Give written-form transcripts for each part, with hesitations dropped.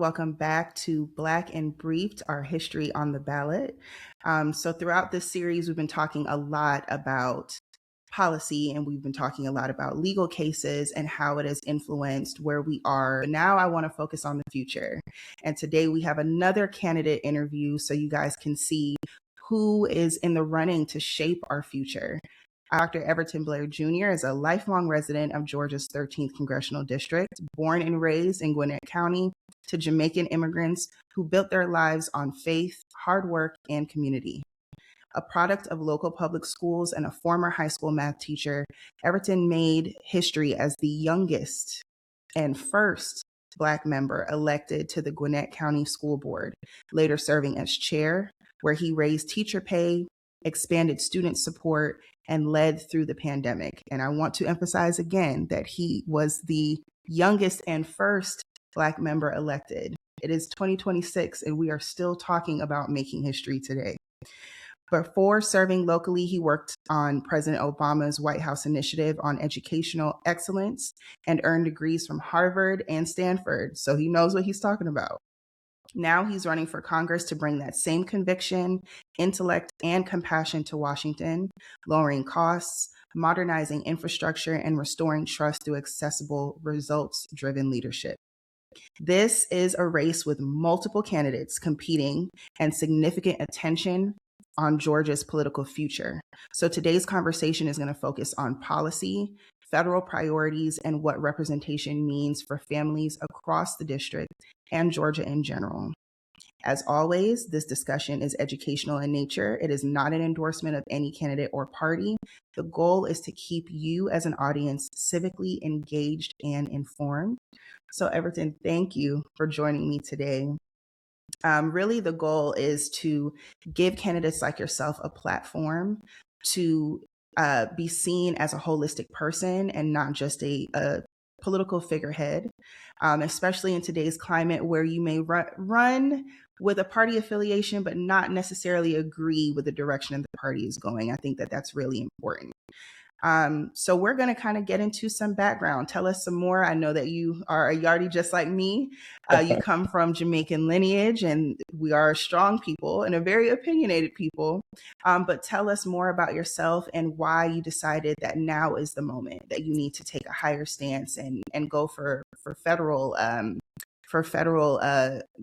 Welcome back to Black and Briefed, our history on the ballot. So throughout this series, we've been talking a lot about policy and we've been talking a lot about legal cases and how it has influenced where we are. But now I want to focus on the future. And today we have another candidate interview so you guys can see who is in the running to shape our future. Dr. Everton Blair Jr. is a lifelong resident of Georgia's 13th Congressional District, born and raised in Gwinnett County to Jamaican immigrants who built their lives on faith, hard work, and community. A product of local public schools and a former high school math teacher, Everton made history as the youngest and first Black member elected to the Gwinnett County School Board, later serving as chair, where he raised teacher pay, expanded student support, and led through the pandemic. And I want to emphasize again that he was the youngest and first Black member elected. It is 2026, and we are still talking about making history today. Before serving locally, he worked on President Obama's White House initiative on educational excellence and earned degrees from Harvard and Stanford, so he knows what he's talking about. Now he's running for Congress to bring that same conviction, intellect, and compassion to Washington, lowering costs, modernizing infrastructure, and restoring trust through accessible, results-driven leadership. This is a race with multiple candidates competing and significant attention on Georgia's political future. So today's conversation is going to focus on policy, federal priorities, and what representation means for families across the district and Georgia in general. As always, this discussion is educational in nature. It is not an endorsement of any candidate or party. The goal is to keep you as an audience civically engaged and informed. So Everton, thank you for joining me today. Really, the goal is to give candidates like yourself a platform to be seen as a holistic person and not just a political figurehead, especially in today's climate where you may run with a party affiliation, but not necessarily agree with the direction that the party is going. I think that that's really important. So we're going to kind of get into some background. Tell us some more. I know that you are a Yardie just like me. You come from Jamaican lineage, and we are a strong people and a very opinionated people. But tell us more about yourself and why you decided that now is the moment that you need to take a higher stance and go for federal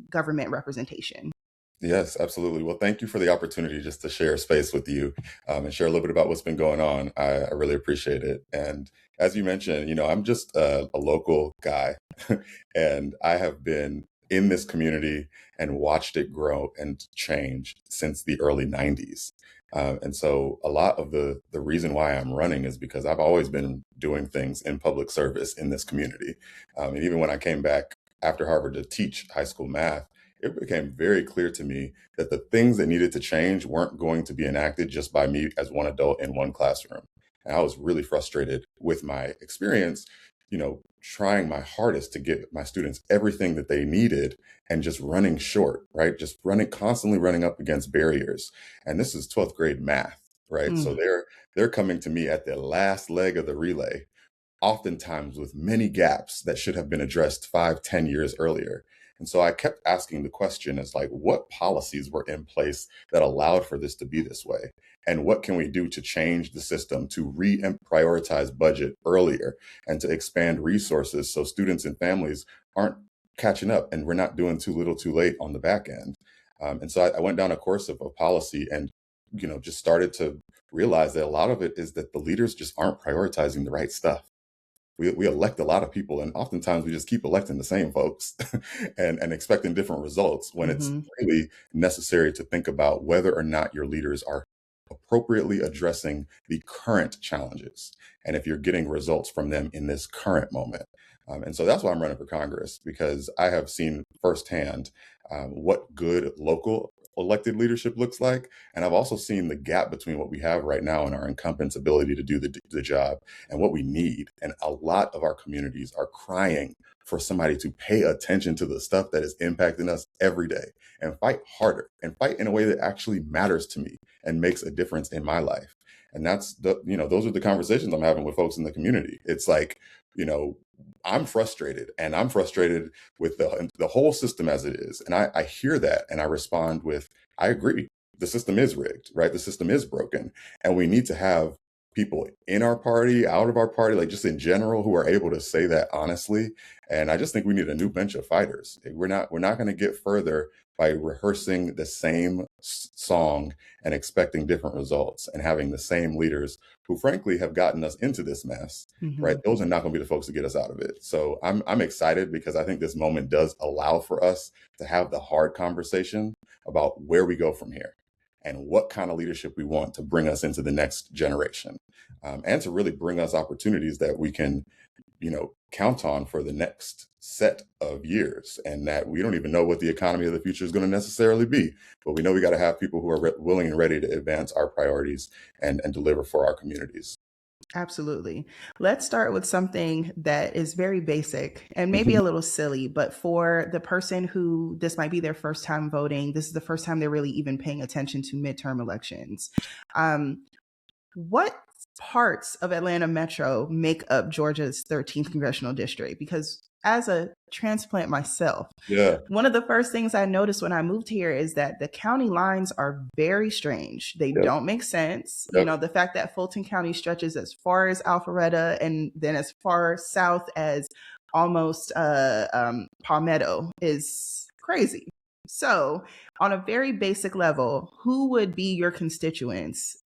government representation. Yes, absolutely. Well, thank you for the opportunity just to share space with you and share a little bit about what's been going on. I really appreciate it. And as you mentioned, I'm just a local guy and I have been in this community and watched it grow and change since the early 90s. And so a lot of the reason why I'm running is because I've always been doing things in public service in this community. And even when I came back after Harvard to teach high school math, it became very clear to me that the things that needed to change weren't going to be enacted just by me as one adult in one classroom. And I was really frustrated with my experience, trying my hardest to get my students everything that they needed and just running short, right? Just constantly running up against barriers. And this is 12th grade math, right? So they're coming to me at the last leg of the relay, oftentimes with many gaps that should have been addressed 5-10 years earlier. And so I kept asking the question is like, what policies were in place that allowed for this to be this way? And what can we do to change the system to prioritize budget earlier and to expand resources so students and families aren't catching up and we're not doing too little too late on the back end? And so I went down a course of policy and, just started to realize that a lot of it is that the leaders just aren't prioritizing the right stuff. We elect a lot of people, and oftentimes we just keep electing the same folks and expecting different results when it's really necessary to think about whether or not your leaders are appropriately addressing the current challenges and if you're getting results from them in this current moment. And so that's why I'm running for Congress, because I have seen firsthand what good local elected leadership looks like. And I've also seen the gap between what we have right now and our incumbents' ability to do the job and what we need. And a lot of our communities are crying for somebody to pay attention to the stuff that is impacting us every day and fight harder and fight in a way that actually matters to me and makes a difference in my life. And those are the conversations I'm having with folks in the community. It's like, I'm frustrated, and I'm frustrated with the whole system as it is. And I hear that, and I respond with, I agree. The system is rigged, right? The system is broken, and we need to have people in our party, out of our party, like just in general, who are able to say that honestly. And I just think we need a new bench of fighters. We're not going to get further by rehearsing the same song and expecting different results, and having the same leaders who frankly have gotten us into this mess, right? Those are not going to be the folks to get us out of it. So I'm excited, because I think this moment does allow for us to have the hard conversation about where we go from here, and what kind of leadership we want to bring us into the next generation, and to really bring us opportunities that we can, count on for the next set of years. And that we don't even know what the economy of the future is going to necessarily be, but we know we got to have people who are willing and ready to advance our priorities and deliver for our communities. Absolutely. Let's start with something that is very basic and maybe a little silly, but for the person who this might be their first time voting, this is the first time they're really even paying attention to midterm elections. What parts of Atlanta Metro make up Georgia's 13th congressional district? Because as a transplant myself, one of the first things I noticed when I moved here is that the county lines are very strange. They don't make sense. The fact that Fulton County stretches as far as Alpharetta and then as far south as almost Palmetto is crazy. So on a very basic level, who would be your constituents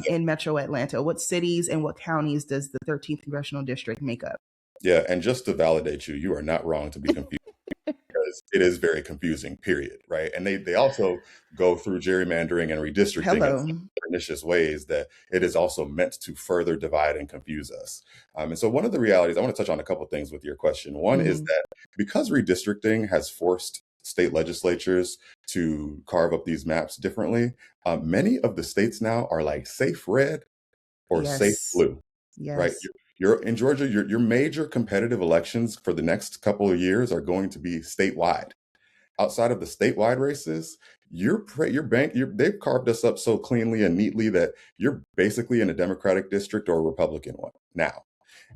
in Metro Atlanta? What cities and what counties does the 13th congressional district make up? Yeah, and just to validate you, you are not wrong to be confused, because it is very confusing, period, right? And they also go through gerrymandering and redistricting in pernicious ways that it is also meant to further divide and confuse us. And so one of the realities, I want to touch on a couple of things with your question. One is that because redistricting has forced state legislatures to carve up these maps differently, many of the states now are like safe red or safe blue, right? You're in Georgia, your major competitive elections for the next couple of years are going to be statewide. Outside of the statewide races, they've carved us up so cleanly and neatly that you're basically in a Democratic district or a Republican one now.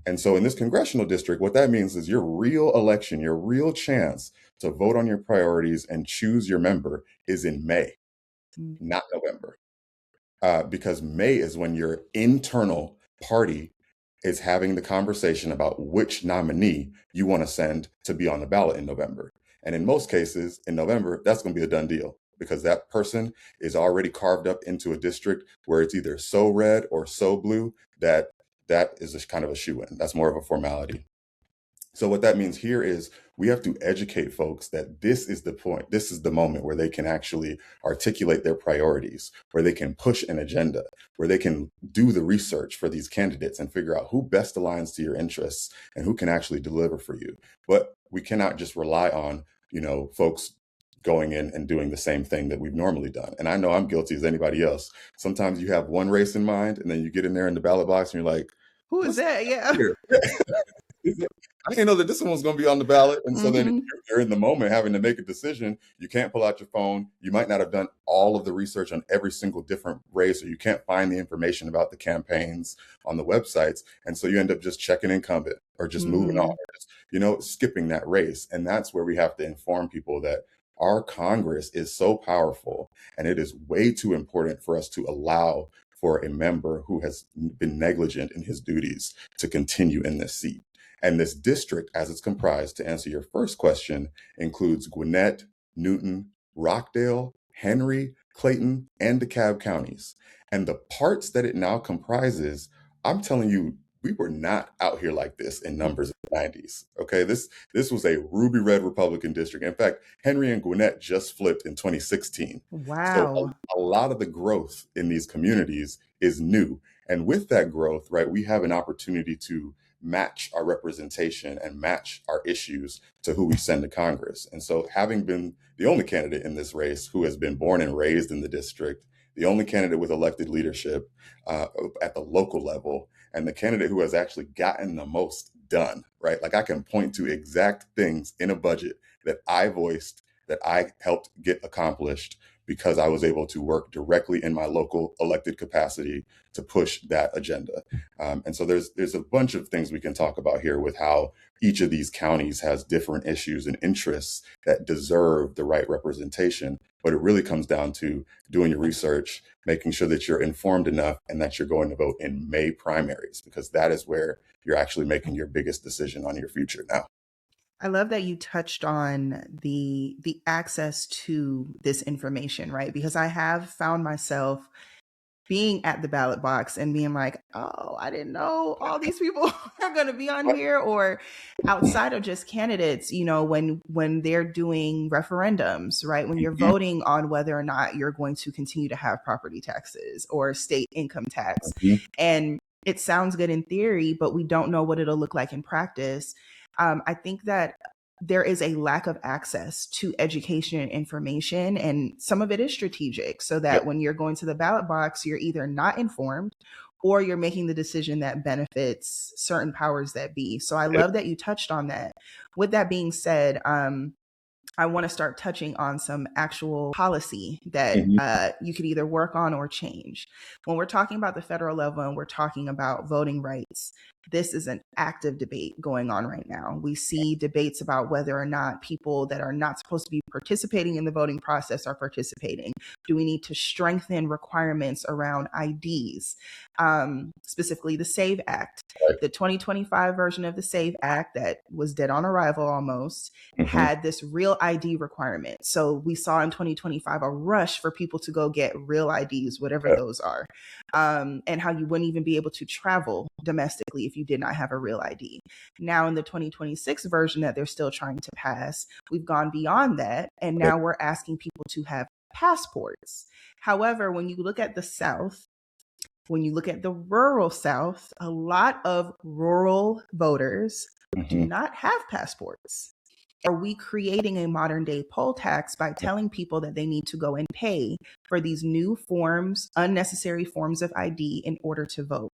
And so in this congressional district, what that means is your real election, your real chance to vote on your priorities and choose your member is in May, not November. Because May is when your internal party is having the conversation about which nominee you want to send to be on the ballot in November. And in most cases, in November, that's going to be a done deal, because that person is already carved up into a district where it's either so red or so blue that is a kind of a shoo-in. That's more of a formality. So what that means here is we have to educate folks that this is the point. This is the moment where they can actually articulate their priorities, where they can push an agenda, where they can do the research for these candidates and figure out who best aligns to your interests and who can actually deliver for you. But we cannot just rely on, folks going in and doing the same thing that we've normally done. And I know I'm guilty as anybody else. Sometimes you have one race in mind, and then you get in there in the ballot box and you're like, who is that? Yeah. I didn't know that this one was going to be on the ballot. And so then you're in the moment having to make a decision. You can't pull out your phone. You might not have done all of the research on every single different race, or you can't find the information about the campaigns on the websites. And so you end up just checking incumbent or just moving on, or just, skipping that race. And that's where we have to inform people that our Congress is so powerful, and it is way too important for us to allow for a member who has been negligent in his duties to continue in this seat. And this district, as it's comprised, to answer your first question, includes Gwinnett, Newton, Rockdale, Henry, Clayton, and DeKalb counties. And the parts that it now comprises, I'm telling you, we were not out here like this in numbers in the 90s. Okay, this was a ruby red Republican district. In fact, Henry and Gwinnett just flipped in 2016. Wow. So a lot of the growth in these communities is new. And with that growth, right, we have an opportunity to match our representation and match our issues to who we send to Congress. And so, having been the only candidate in this race who has been born and raised in the district, the only candidate with elected leadership at the local level, and the candidate who has actually gotten the most done, right? Like, I can point to exact things in a budget that I voiced, that I helped get accomplished because I was able to work directly in my local elected capacity to push that agenda. And so there's a bunch of things we can talk about here with how each of these counties has different issues and interests that deserve the right representation. But it really comes down to doing your research, making sure that you're informed enough and that you're going to vote in May primaries, because that is where you're actually making your biggest decision on your future now. I love that you touched on the access to this information, right? Because I have found myself being at the ballot box and being like, oh, I didn't know all these people are going to be on here, or outside of just candidates, when they're doing referendums, right? When you're voting on whether or not you're going to continue to have property taxes or state income tax. Mhm. And it sounds good in theory, but we don't know what it'll look like in practice. I think that there is a lack of access to education and information, and some of it is strategic, so that Yep. when you're going to the ballot box, you're either not informed or you're making the decision that benefits certain powers that be. So I love that you touched on that. With that being said, I want to start touching on some actual policy that Mhm. you could either work on or change. When we're talking about the federal level and we're talking about voting rights, this is an active debate going on right now. We see debates about whether or not people that are not supposed to be participating in the voting process are participating. Do we need to strengthen requirements around IDs? Specifically, the SAVE Act. Right. The 2025 version of the SAVE Act that was dead on arrival almost Mhm. had this real ID requirement. So we saw in 2025 a rush for people to go get real IDs, whatever Yeah. those are, and how you wouldn't even be able to travel domestically if you did not have a real ID. Now in the 2026 version that they're still trying to pass, we've gone beyond that, and now we're asking people to have passports. However, when you look at the South, when you look at the rural South, a lot of rural voters do Mhm. not have passports. Are we creating a modern day poll tax by telling people that they need to go and pay for these new forms, unnecessary forms of ID in order to vote?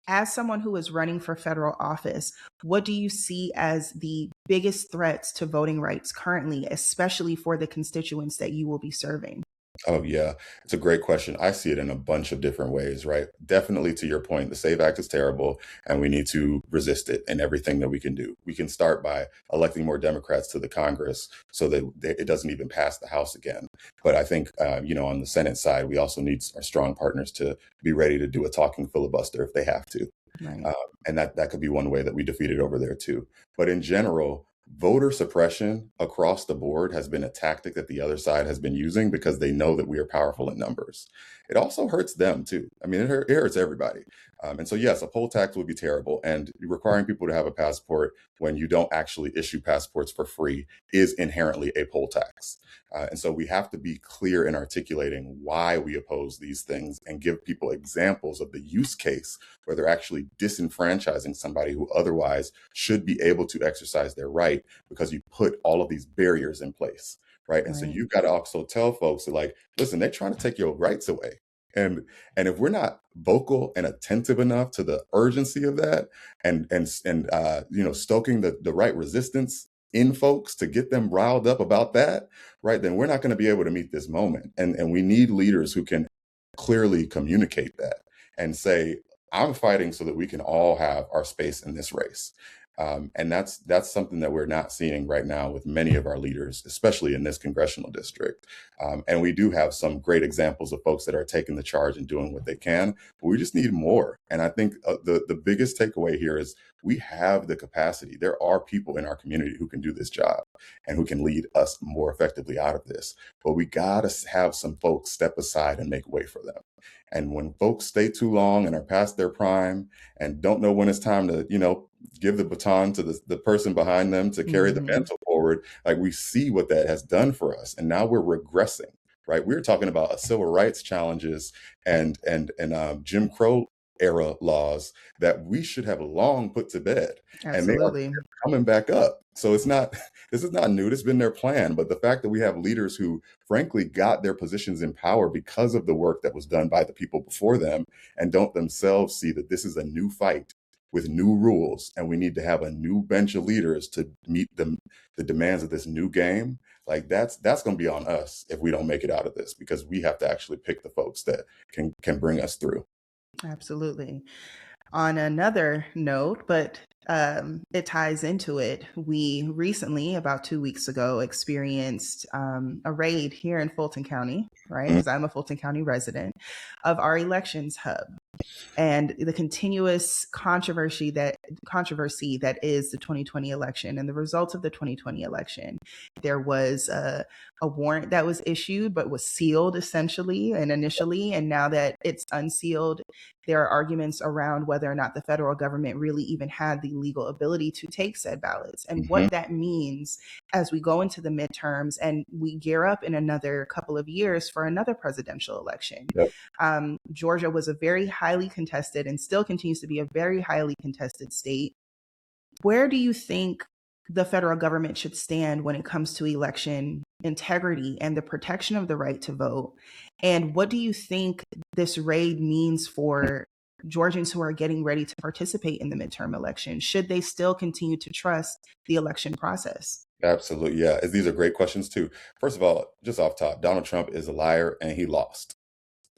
As someone who is running for federal office, what do you see as the biggest threats to voting rights currently, especially for the constituents that you will be serving? Oh, yeah. It's a great question. I see it in a bunch of different ways, right? Definitely to your point, the SAVE Act is terrible and we need to resist it in everything that we can do. We can start by electing more Democrats to the Congress so that it doesn't even pass the House again. But I think, on the Senate side, we also need our strong partners to be ready to do a talking filibuster if they have to. Right. Um, and that could be one way that we defeat it over there too. But in general, voter suppression across the board has been a tactic that the other side has been using because they know that we are powerful in numbers. It also hurts them too. I mean, it hurts everybody. And so, yes, a poll tax would be terrible. And requiring people to have a passport when you don't actually issue passports for free is inherently a poll tax. And so we have to be clear in articulating why we oppose these things and give people examples of the use case where they're actually disenfranchising somebody who otherwise should be able to exercise their right because you put all of these barriers in place, right? And so Right. you've got to also tell folks that, like, listen, they're trying to take your rights away. And if we're not vocal and attentive enough to the urgency of that and stoking the right resistance in folks to get them riled up about that, right, then we're not going to be able to meet this moment. And we need leaders who can clearly communicate that and say, I'm fighting so that we can all have our space in this race. And that's something that we're not seeing right now with many of our leaders, especially in this congressional district. And we do have some great examples of folks that are taking the charge and doing what they can, but we just need more. And I think the biggest takeaway here is we have the capacity. There are people in our community who can do this job and who can lead us more effectively out of this. But we got to have some folks step aside and make way for them. And when folks stay too long and are past their prime and don't know when it's time to, give the baton to the person behind them to carry the Mhm. mantle forward, like we see what that has done for us. And now we're regressing, right? We're talking about civil rights challenges and Jim Crow era laws that we should have long put to bed. And they are Absolutely. coming back up. So it's not, this is not new. This has been their plan. But the fact that we have leaders who frankly got their positions in power because of the work that was done by the people before them and don't themselves see that this is a new fight with new rules and we need to have a new bench of leaders to meet the demands of this new game. like that's going to be on us if we don't make it out of this, because we have to actually pick the folks that can bring us through. Absolutely. On another note, but it ties into it, we recently, about 2 weeks ago, experienced a raid here in Fulton County, right? Mhm. Because I'm a Fulton County resident, of our elections hub, and the continuous controversy that is the 2020 election and the results of the 2020 election. There was a warrant that was issued but was sealed essentially and initially, and now that it's unsealed, there are arguments around whether or not the federal government really even had the legal ability to take said ballots, and Mhm. what that means as we go into the midterms and we gear up in another couple of years for another presidential election. Yep. Georgia was a very highly contested and still continues to be a very highly contested state. Where do you think the federal government should stand when it comes to election integrity and the protection of the right to vote? And what do you think this raid means for Georgians who are getting ready to participate in the midterm election? Should they still continue to trust the election process? Absolutely. Yeah. These are great questions too. First of all, just off top, Donald Trump is a liar and he lost.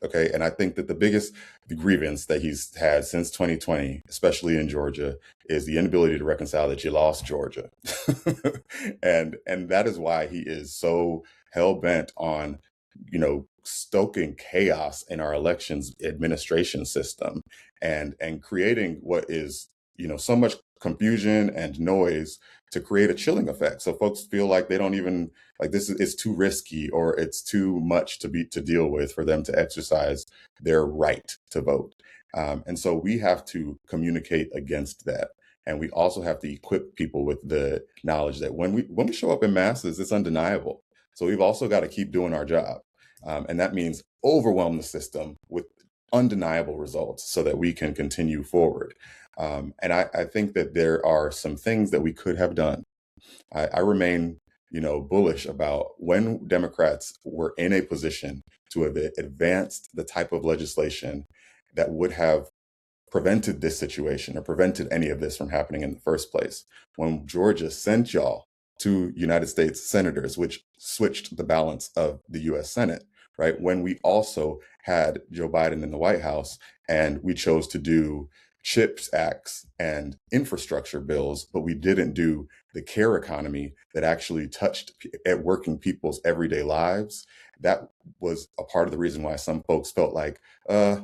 Okay. And I think that the biggest grievance that he's had since 2020, especially in Georgia, is the inability to reconcile that you lost Georgia. And that is why he is so hell bent on, stoking chaos in our elections administration system, and creating what is, so much confusion and noise to create a chilling effect. So folks feel like they don't even, like, this is too risky, or it's too much to deal with for them to exercise their right to vote. And so we have to communicate against that. And we also have to equip people with the knowledge that when we show up in masses, it's undeniable. So we've also got to keep doing our job. And that means overwhelm the system with undeniable results so that we can continue forward. And I think that there are some things that we could have done. I remain, bullish about when Democrats were in a position to have advanced the type of legislation that would have prevented this situation or prevented any of this from happening in the first place. When Georgia sent y'all to United States senators, which switched the balance of the US Senate, right? When we also had Joe Biden in the White House and we chose to do CHIPS acts and infrastructure bills, but we didn't do the care economy that actually touched at working people's everyday lives. That was a part of the reason why some folks felt like, I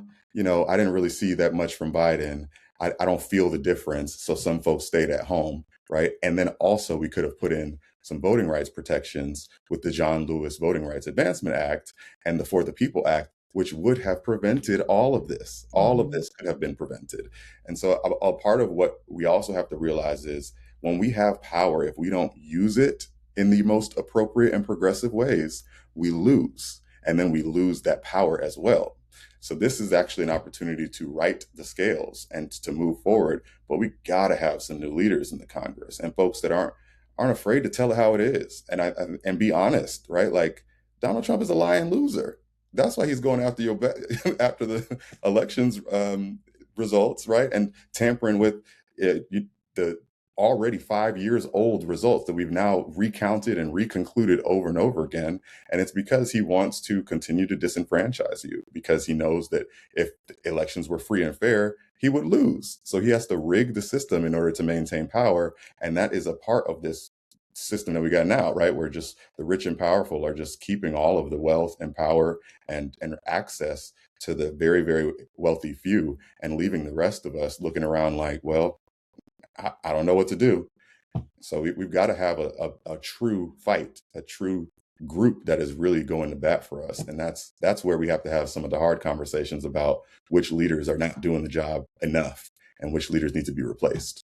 didn't really see that much from Biden. I don't feel the difference. So some folks stayed at home, right? And then also we could have put in some voting rights protections with the John Lewis Voting Rights Advancement Act and the For the People Act, which would have prevented all of this. All of this could have been prevented. And so a part of what we also have to realize is when we have power, if we don't use it in the most appropriate and progressive ways, we lose. And then we lose that power as well. So this is actually an opportunity to right the scales and to move forward. But we got to have some new leaders in the Congress and folks that aren't afraid to tell it how it is and be honest, right? Like, Donald Trump is a lying loser. That's why he's going after after the elections results, right? And tampering with the already 5 years old results that we've now recounted and reconcluded over and over again. And it's because he wants to continue to disenfranchise you, because he knows that if elections were free and fair, he would lose. So he has to rig the system in order to maintain power. And that is a part of this system that we got now, right? Where just the rich and powerful are just keeping all of the wealth and power and access to the very, very wealthy few, and leaving the rest of us looking around like, well, I don't know what to do. So we've got to have a true fight, a true group that is really going to bat for us. And that's where we have to have some of the hard conversations about which leaders are not doing the job enough and which leaders need to be replaced.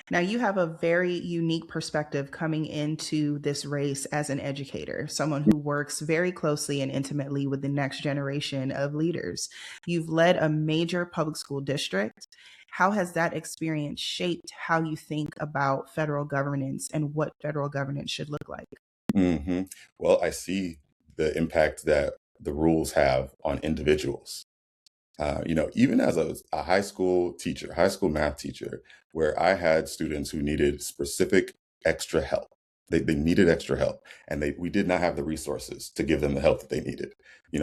Now, you have a very unique perspective coming into this race as an educator, someone who works very closely and intimately with the next generation of leaders. You've led a major public school district. How has that experience shaped how you think about federal governance and what federal governance should look like? Hmm. Well, I see the impact that the rules have on individuals. Even as a high school teacher, high school math teacher, where I had students who needed specific extra help. They needed extra help, and we did not have the resources to give them the help that they needed.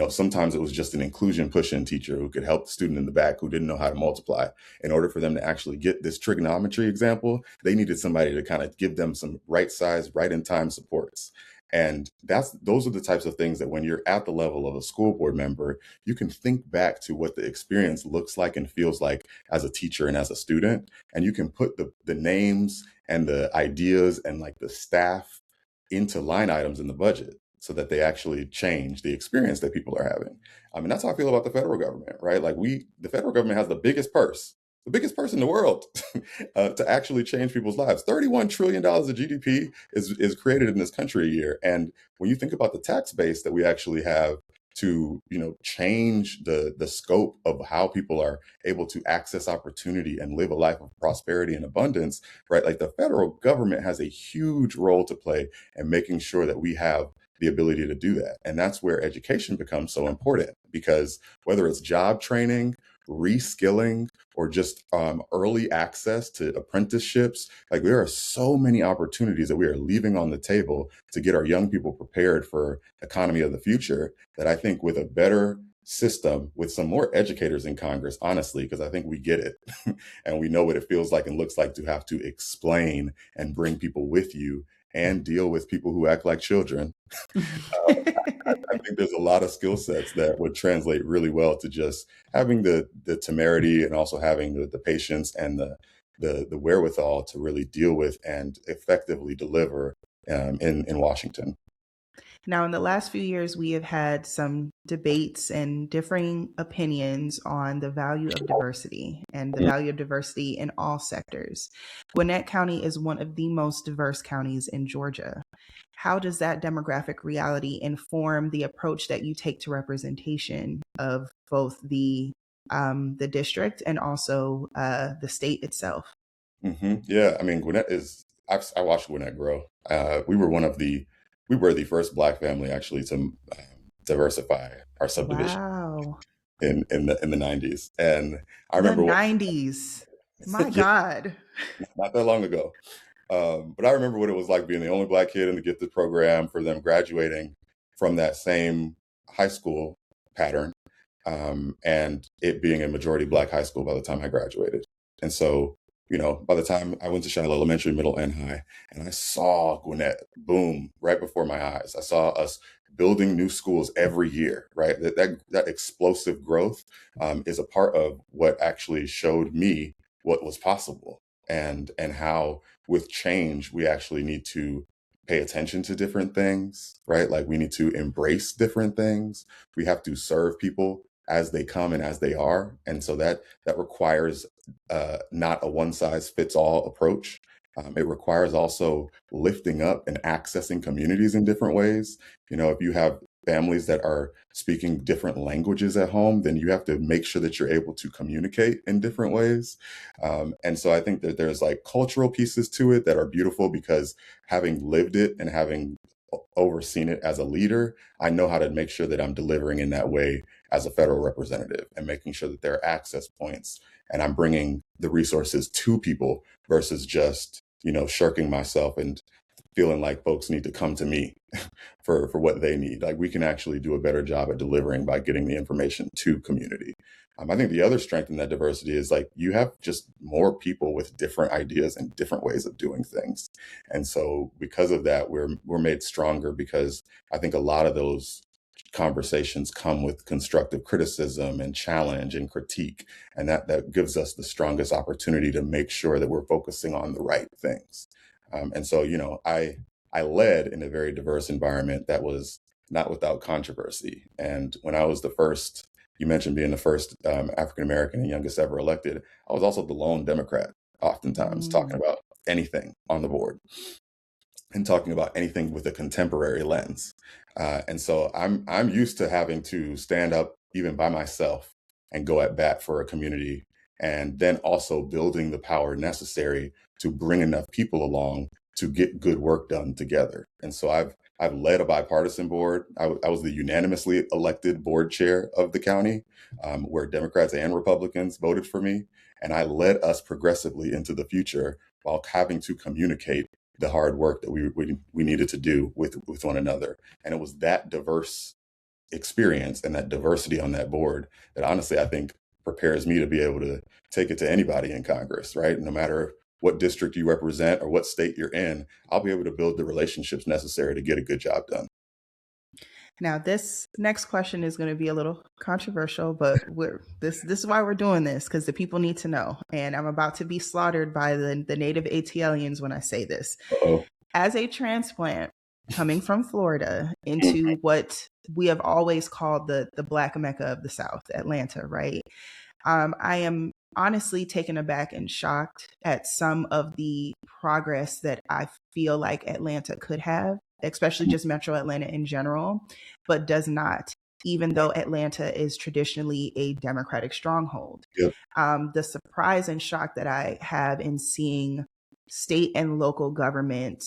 Sometimes it was just an inclusion push-in teacher who could help the student in the back who didn't know how to multiply. In order for them to actually get this trigonometry example, they needed somebody to kind of give them some right size, right in time supports. And those are the types of things that when you're at the level of a school board member, you can think back to what the experience looks like and feels like as a teacher and as a student. And you can put the names and the ideas and like the staff into line items in the budget so that they actually change the experience that people are having. I mean, that's how I feel about the federal government, right? Like the federal government has the biggest purse in the world to actually change people's lives. $31 trillion of GDP is created in this country a year. And when you think about the tax base that we actually have to, change the scope of how people are able to access opportunity and live a life of prosperity and abundance, right? Like the federal government has a huge role to play in making sure that we have the ability to do that. And that's where education becomes so important, because whether it's job training, reskilling, or just early access to apprenticeships, like there are so many opportunities that we are leaving on the table to get our young people prepared for economy of the future, that I think with a better system, with some more educators in Congress, honestly, because I think we get it and we know what it feels like and looks like to have to explain and bring people with you and deal with people who act like children. I think there's a lot of skill sets that would translate really well to just having the temerity and also having the patience and the wherewithal to really deal with and effectively deliver in Washington. Now, in the last few years, we have had some debates and differing opinions on the value of diversity and the value of diversity in all sectors. Gwinnett County is one of the most diverse counties in Georgia. How does that demographic reality inform the approach that you take to representation of both the district and also the state itself? Yeah, I mean, Gwinnett I watched Gwinnett grow. We were the first Black family actually to diversify our subdivision Wow. in the 90s. And I The remember 90s. My yeah, God. not that long ago. But I remember what it was like being the only Black kid in the gifted program, for them graduating from that same high school pattern, and it being a majority Black high school by the time I graduated. And so, by the time I went to Shiloh Elementary, middle, and high, and I saw Gwinnett boom right before my eyes. I saw us building new schools every year, right? That explosive growth is a part of what actually showed me what was possible, and how with change we actually need to pay attention to different things, right? Like we need to embrace different things. We have to serve people as they come and as they are, and so that requires not a one size fits all approach. It requires also lifting up and accessing communities in different ways. If you have families that are speaking different languages at home, then you have to make sure that you're able to communicate in different ways. And so I think that there's like cultural pieces to it that are beautiful, because having lived it and having overseen it as a leader, I know how to make sure that I'm delivering in that way as a federal representative, and making sure that there are access points and I'm bringing the resources to people versus just, shirking myself and feeling like folks need to come to me for what they need. Like we can actually do a better job at delivering by getting the information to community. I think the other strength in that diversity is like you have just more people with different ideas and different ways of doing things. And so because of that, we're made stronger, because I think a lot of those conversations come with constructive criticism and challenge and critique. And that gives us the strongest opportunity to make sure that we're focusing on the right things. And so, I led in a very diverse environment that was not without controversy. And when I was the first, you mentioned being the first African American and youngest ever elected, I was also the lone Democrat, oftentimes talking about anything on the board and talking about anything with a contemporary lens. And so I'm used to having to stand up even by myself and go at bat for a community, and then also building the power necessary to bring enough people along to get good work done together. And so I've led a bipartisan board. I was the unanimously elected board chair of the county, where Democrats and Republicans voted for me. And I led us progressively into the future while having to communicate the hard work that we needed to do with one another. And it was that diverse experience and that diversity on that board that honestly I think prepares me to be able to take it to anybody in Congress, right? No matter what district you represent or what state you're in, I'll be able to build the relationships necessary to get a good job done. Now, this next question is going to be a little controversial, but this is why we're doing this, because the people need to know. And I'm about to be slaughtered by the native ATLians when I say this. Uh-oh. As a transplant coming from Florida into what we have always called the Black Mecca of the South, Atlanta, right? I am honestly taken aback and shocked at some of the progress that I feel like Atlanta could have, especially just Metro Atlanta in general, but does not, even though Atlanta is traditionally a Democratic stronghold. Yep. The surprise and shock that I have in seeing state and local government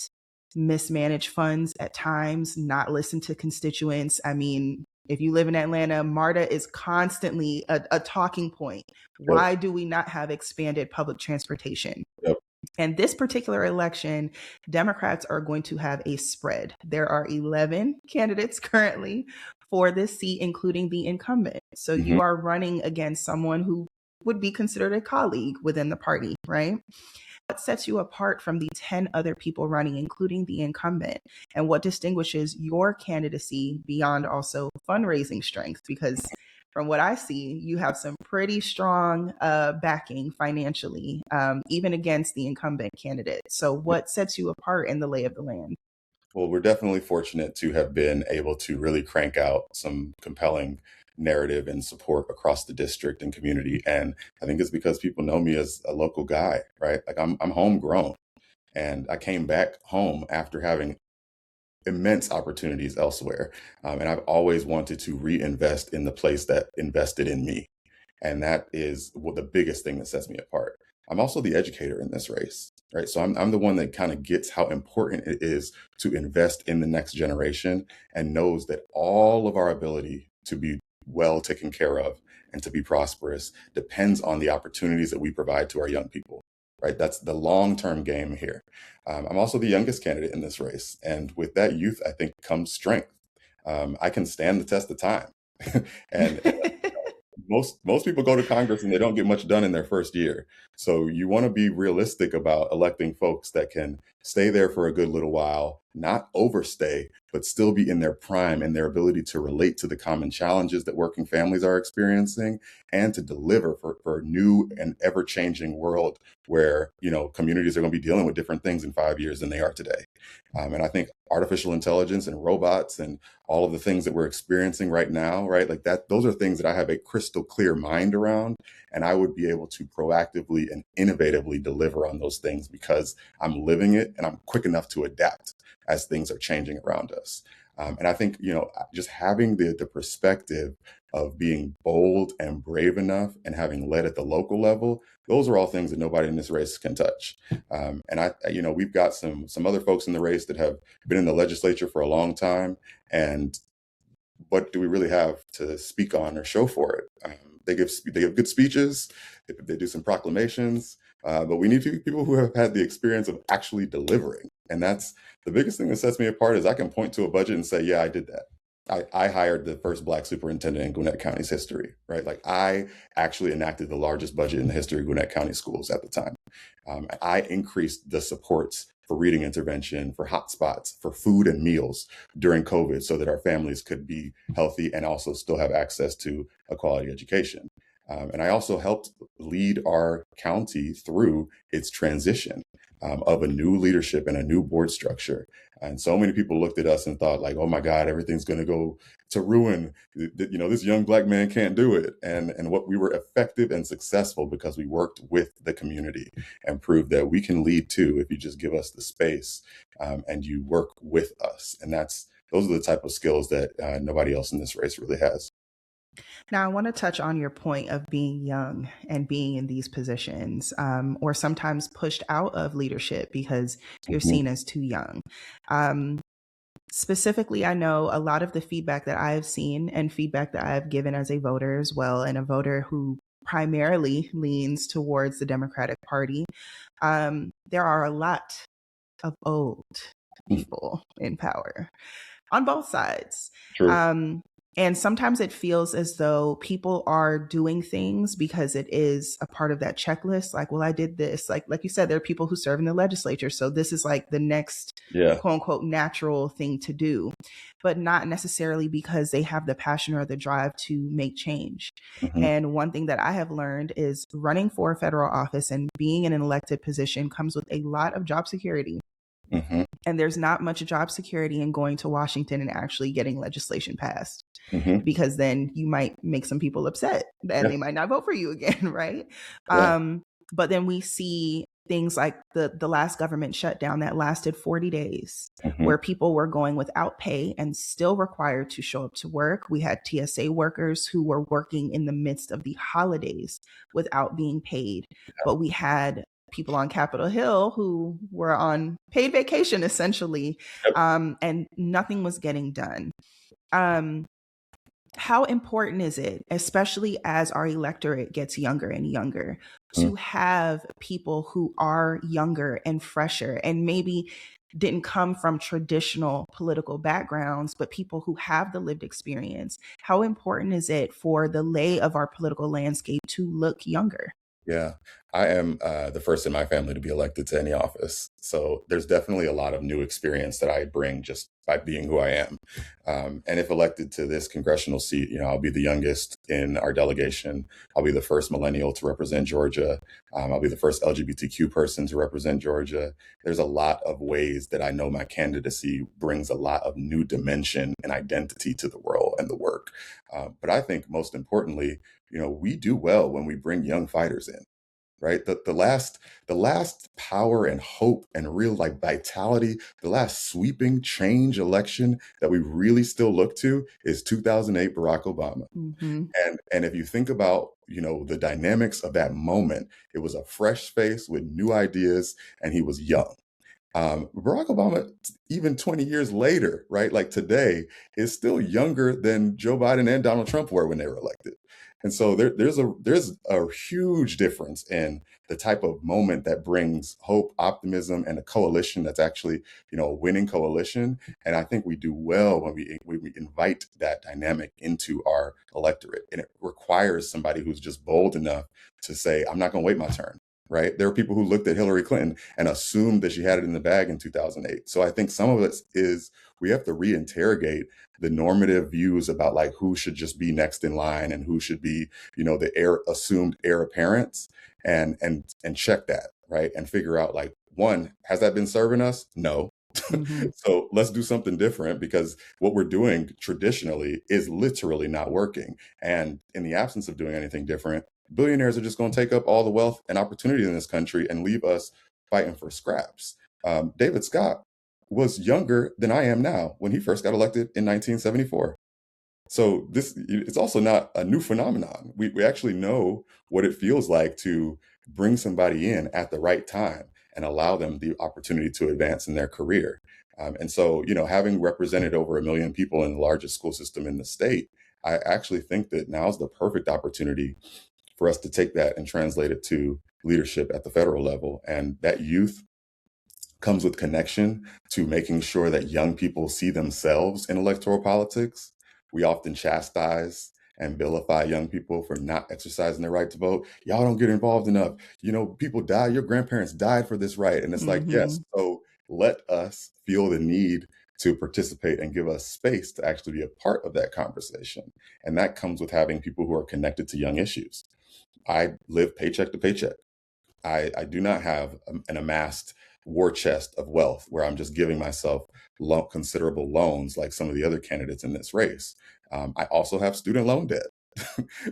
mismanage funds at times, not listen to constituents. I mean, if you live in Atlanta, MARTA is constantly a talking point. Why do we not have expanded public transportation? Yep. And this particular election, Democrats are going to have a spread. There are 11 candidates currently for this seat, including the incumbent. So you are running against someone who would be considered a colleague within the party, right? What sets you apart from the 10 other people running, including the incumbent? And what distinguishes your candidacy beyond also fundraising strength? Because from what I see, you have some pretty strong backing financially, even against the incumbent candidate. So what sets you apart in the lay of the land? Well, we're definitely fortunate to have been able to really crank out some compelling narrative and support across the district and community. And I think it's because people know me as a local guy, right? Like I'm homegrown, and I came back home after having immense opportunities elsewhere. And I've always wanted to reinvest in the place that invested in me. And that is the biggest thing that sets me apart. I'm also the educator in this race, right? So I'm the one that kind of gets how important it is to invest in the next generation and knows that all of our ability to be well taken care of and to be prosperous depends on the opportunities that we provide to our young people, right? That's the long-term game here. I'm also the youngest candidate in this race. And with that youth, I think comes strength. I can stand the test of time. and most people go to Congress and they don't get much done in their first year. So you want to be realistic about electing folks that can stay there for a good little while, not overstay, but still be in their prime and their ability to relate to the common challenges that working families are experiencing and to deliver for a new and ever-changing world where, communities are going to be dealing with different things in 5 years than they are today. And I think artificial intelligence and robots and all of the things that we're experiencing right now, right? Like that, those are things that I have a crystal clear mind around, and I would be able to proactively and innovatively deliver on those things because I'm living it and I'm quick enough to adapt as things are changing around us. And I think, just having the perspective of being bold and brave enough and having led at the local level, those are all things that nobody in this race can touch. And we've got some other folks in the race that have been in the legislature for a long time. And what do we really have to speak on or show for it? They give good speeches, they do some proclamations, but we need people who have had the experience of actually delivering. And that's the biggest thing that sets me apart is I can point to a budget and say, yeah, I did that. I hired the first Black superintendent in Gwinnett County's history, right? Like I actually enacted the largest budget in the history of Gwinnett County schools at the time. I increased the supports for reading intervention, for hotspots, for food and meals during COVID so that our families could be healthy and also still have access to a quality education. And I also helped lead our county through its transition of a new leadership and a new board structure. And so many people looked at us and thought like, oh my God, everything's going to go to ruin. This young Black man can't do it. And what we were effective and successful because we worked with the community and proved that we can lead too if you just give us the space and you work with us. And those are the type of skills that nobody else in this race really has. Now, I want to touch on your point of being young and being in these positions, or sometimes pushed out of leadership because you're seen as too young. Specifically, I know a lot of the feedback that I've seen and feedback that I've given as a voter as well, and a voter who primarily leans towards the Democratic Party. There are a lot of old people in power on both sides. True. And sometimes it feels as though people are doing things because it is a part of that checklist. Like, well, I did this. Like you said, there are people who serve in the legislature. So this is like the next Yeah. quote unquote natural thing to do, but not necessarily because they have the passion or the drive to make change. Mm-hmm. And one thing that I have learned is running for a federal office and being in an elected position comes with a lot of job security. Mm-hmm. And there's not much job security in going to Washington and actually getting legislation passed, Mm-hmm. because then you might make some people upset and they might not vote for you again, right? Yeah. But then we see things like the last government shutdown that lasted 40 days, Mm-hmm. where people were going without pay and still required to show up to work. We had TSA workers who were working in the midst of the holidays without being paid. But we had people on Capitol Hill who were on paid vacation, essentially, and nothing was getting done. How important is it, especially as our electorate gets younger and younger, to have people who are younger and fresher and maybe didn't come from traditional political backgrounds, but people who have the lived experience? How important is it for the lay of our political landscape to look younger? Yeah, I am the first in my family to be elected to any office. So there's definitely a lot of new experience that I bring just by being who I am. And if elected to this congressional seat, I'll be the youngest in our delegation. I'll be the first millennial to represent Georgia. I'll be the first LGBTQ person to represent Georgia. There's a lot of ways that I know my candidacy brings a lot of new dimension and identity to the role and the work. But I think most importantly, we do well when we bring young fighters in, right? The last power and hope and real like vitality, the last sweeping change election that we really still look to is 2008 Barack Obama. Mm-hmm. And if you think about, the dynamics of that moment, it was a fresh face with new ideas and he was young. Barack Obama, even 20 years later, right, like today, is still younger than Joe Biden and Donald Trump were when they were elected. And so there's a huge difference in the type of moment that brings hope, optimism, and a coalition that's actually, a winning coalition. And I think we do well when we invite that dynamic into our electorate. And it requires somebody who's just bold enough to say, I'm not going to wait my turn. Right. There are people who looked at Hillary Clinton and assumed that she had it in the bag in 2008. So I think some of it is we have to reinterrogate the normative views about like who should just be next in line and who should be, the assumed heir apparents and check that. Right. And figure out like, one, has that been serving us? No. Mm-hmm. So let's do something different because what we're doing traditionally is literally not working. And in the absence of doing anything different, billionaires are just going to take up all the wealth and opportunity in this country and leave us fighting for scraps. David Scott was younger than I am now when he first got elected in 1974. So it's also not a new phenomenon. We actually know what it feels like to bring somebody in at the right time and allow them the opportunity to advance in their career. And so, having represented over 1 million people in the largest school system in the state, I actually think that now is the perfect opportunity for us to take that and translate it to leadership at the federal level. And that youth comes with connection to making sure that young people see themselves in electoral politics. We often chastise and vilify young people for not exercising their right to vote. Y'all don't get involved enough. People die. Your grandparents died for this right. And it's like, yes, so let us feel the need to participate and give us space to actually be a part of that conversation. And that comes with having people who are connected to young issues. I live paycheck to paycheck. I do not have an amassed war chest of wealth where I'm just giving myself considerable loans like some of the other candidates in this race. I also have student loan debt.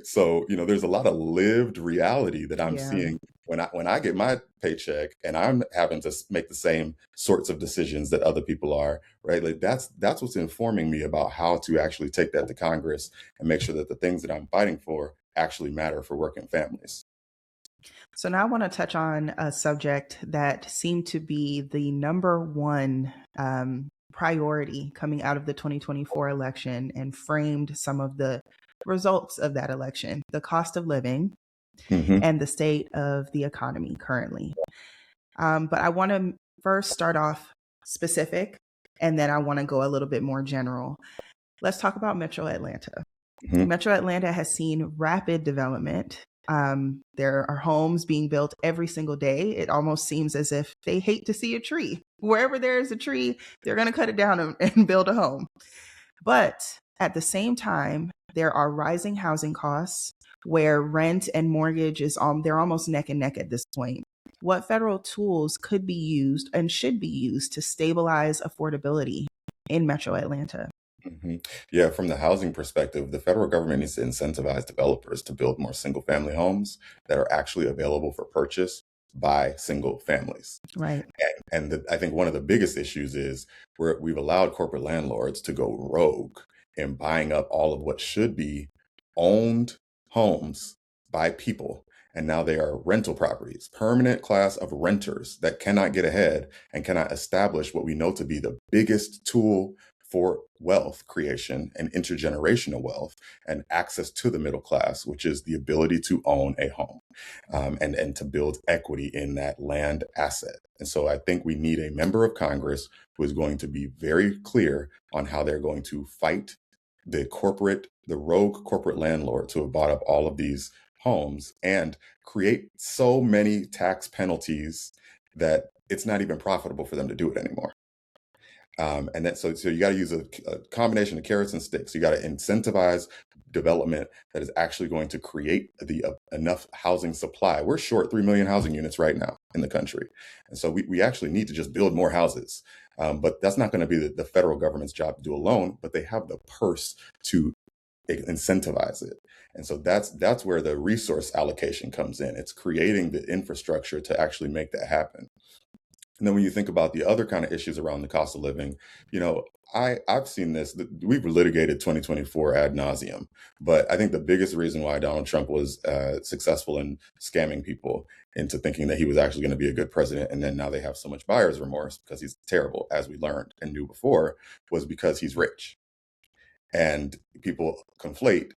So, there's a lot of lived reality that I'm seeing when I get my paycheck and I'm having to make the same sorts of decisions that other people are, right? Like that's what's informing me about how to actually take that to Congress and make sure that the things that I'm fighting for actually matter for working families. So now I want to touch on a subject that seemed to be the number one priority coming out of the 2024 election and framed some of the results of that election: the cost of living Mm-hmm. and the state of the economy currently. But I want to first start off specific, and then I want to go a little bit more general. Let's talk about Metro Atlanta. Metro Atlanta has seen rapid development. There are homes being built every single day. It almost seems as if they hate to see a tree. Wherever there is a tree, they're going to cut it down and build a home. But at the same time, there are rising housing costs where rent and mortgage they're almost neck and neck at this point. What federal tools could be used and should be used to stabilize affordability in Metro Atlanta? Yeah, from the housing perspective, the federal government needs to incentivize developers to build more single family homes that are actually available for purchase by single families. Right. And I think one of the biggest issues is we've allowed corporate landlords to go rogue in buying up all of what should be owned homes by people. And now they are rental properties, permanent class of renters that cannot get ahead and cannot establish what we know to be the biggest tool for wealth creation and intergenerational wealth and access to the middle class, which is the ability to own a home and to build equity in that land asset. And so I think we need a member of Congress who is going to be very clear on how they're going to fight the rogue corporate landlords who have bought up all of these homes and create so many tax penalties that it's not even profitable for them to do it anymore. And then, so you got to use a combination of carrots and sticks. You got to incentivize development that is actually going to create enough housing supply. We're short 3 million housing units right now in the country. And so we actually need to just build more houses. But that's not going to be the federal government's job to do alone, but they have the purse to incentivize it. And so that's where the resource allocation comes in. It's creating the infrastructure to actually make that happen. And then when you think about the other kind of issues around the cost of living, I've seen this. We've litigated 2024 ad nauseum, but I think the biggest reason why Donald Trump was successful in scamming people into thinking that he was actually going to be a good president, and then now they have so much buyer's remorse because he's terrible, as we learned and knew before, was because he's rich. And people conflate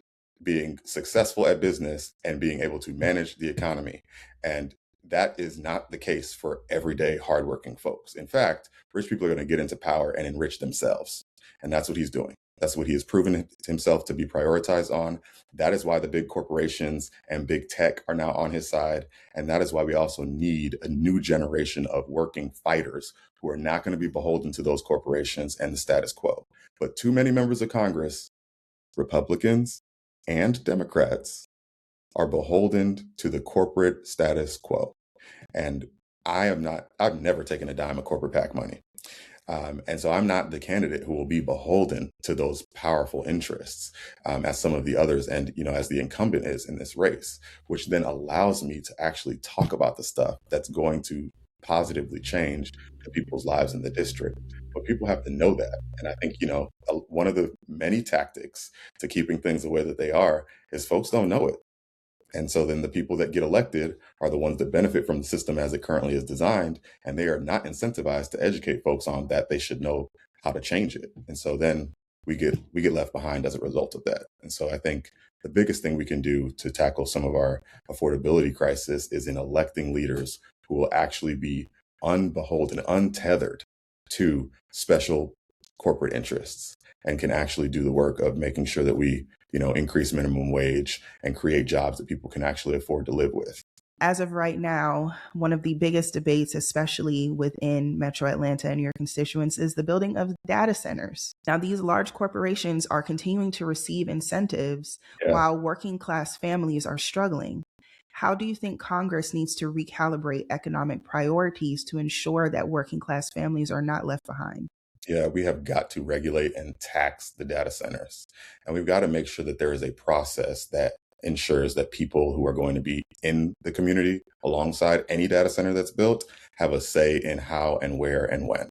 being successful at business and being able to manage the economy. And that is not the case for everyday hardworking folks. In fact, rich people are going to get into power and enrich themselves. And that's what he's doing. That's what he has proven himself to be prioritized on. That is why the big corporations and big tech are now on his side. And that is why we also need a new generation of working fighters who are not going to be beholden to those corporations and the status quo. But too many members of Congress, Republicans and Democrats, are beholden to the corporate status quo. And I've never taken a dime of corporate PAC money. And so I'm not the candidate who will be beholden to those powerful interests as some of the others and, as the incumbent is in this race, which then allows me to actually talk about the stuff that's going to positively change the people's lives in the district. But people have to know that. And I think, one of the many tactics to keeping things the way that they are is folks don't know it. And so then the people that get elected are the ones that benefit from the system as it currently is designed, and they are not incentivized to educate folks on that they should know how to change it. And so then we get left behind as a result of that. And so I think the biggest thing we can do to tackle some of our affordability crisis is in electing leaders who will actually be unbeholden, untethered to special corporate interests and can actually do the work of making sure that we increase minimum wage and create jobs that people can actually afford to live with. As of right now, one of the biggest debates, especially within Metro Atlanta and your constituents, is the building of data centers. Now, these large corporations are continuing to receive incentives while working class families are struggling. How do you think Congress needs to recalibrate economic priorities to ensure that working class families are not left behind? Yeah, we have got to regulate and tax the data centers. And we've got to make sure that there is a process that ensures that people who are going to be in the community alongside any data center that's built have a say in how and where and when.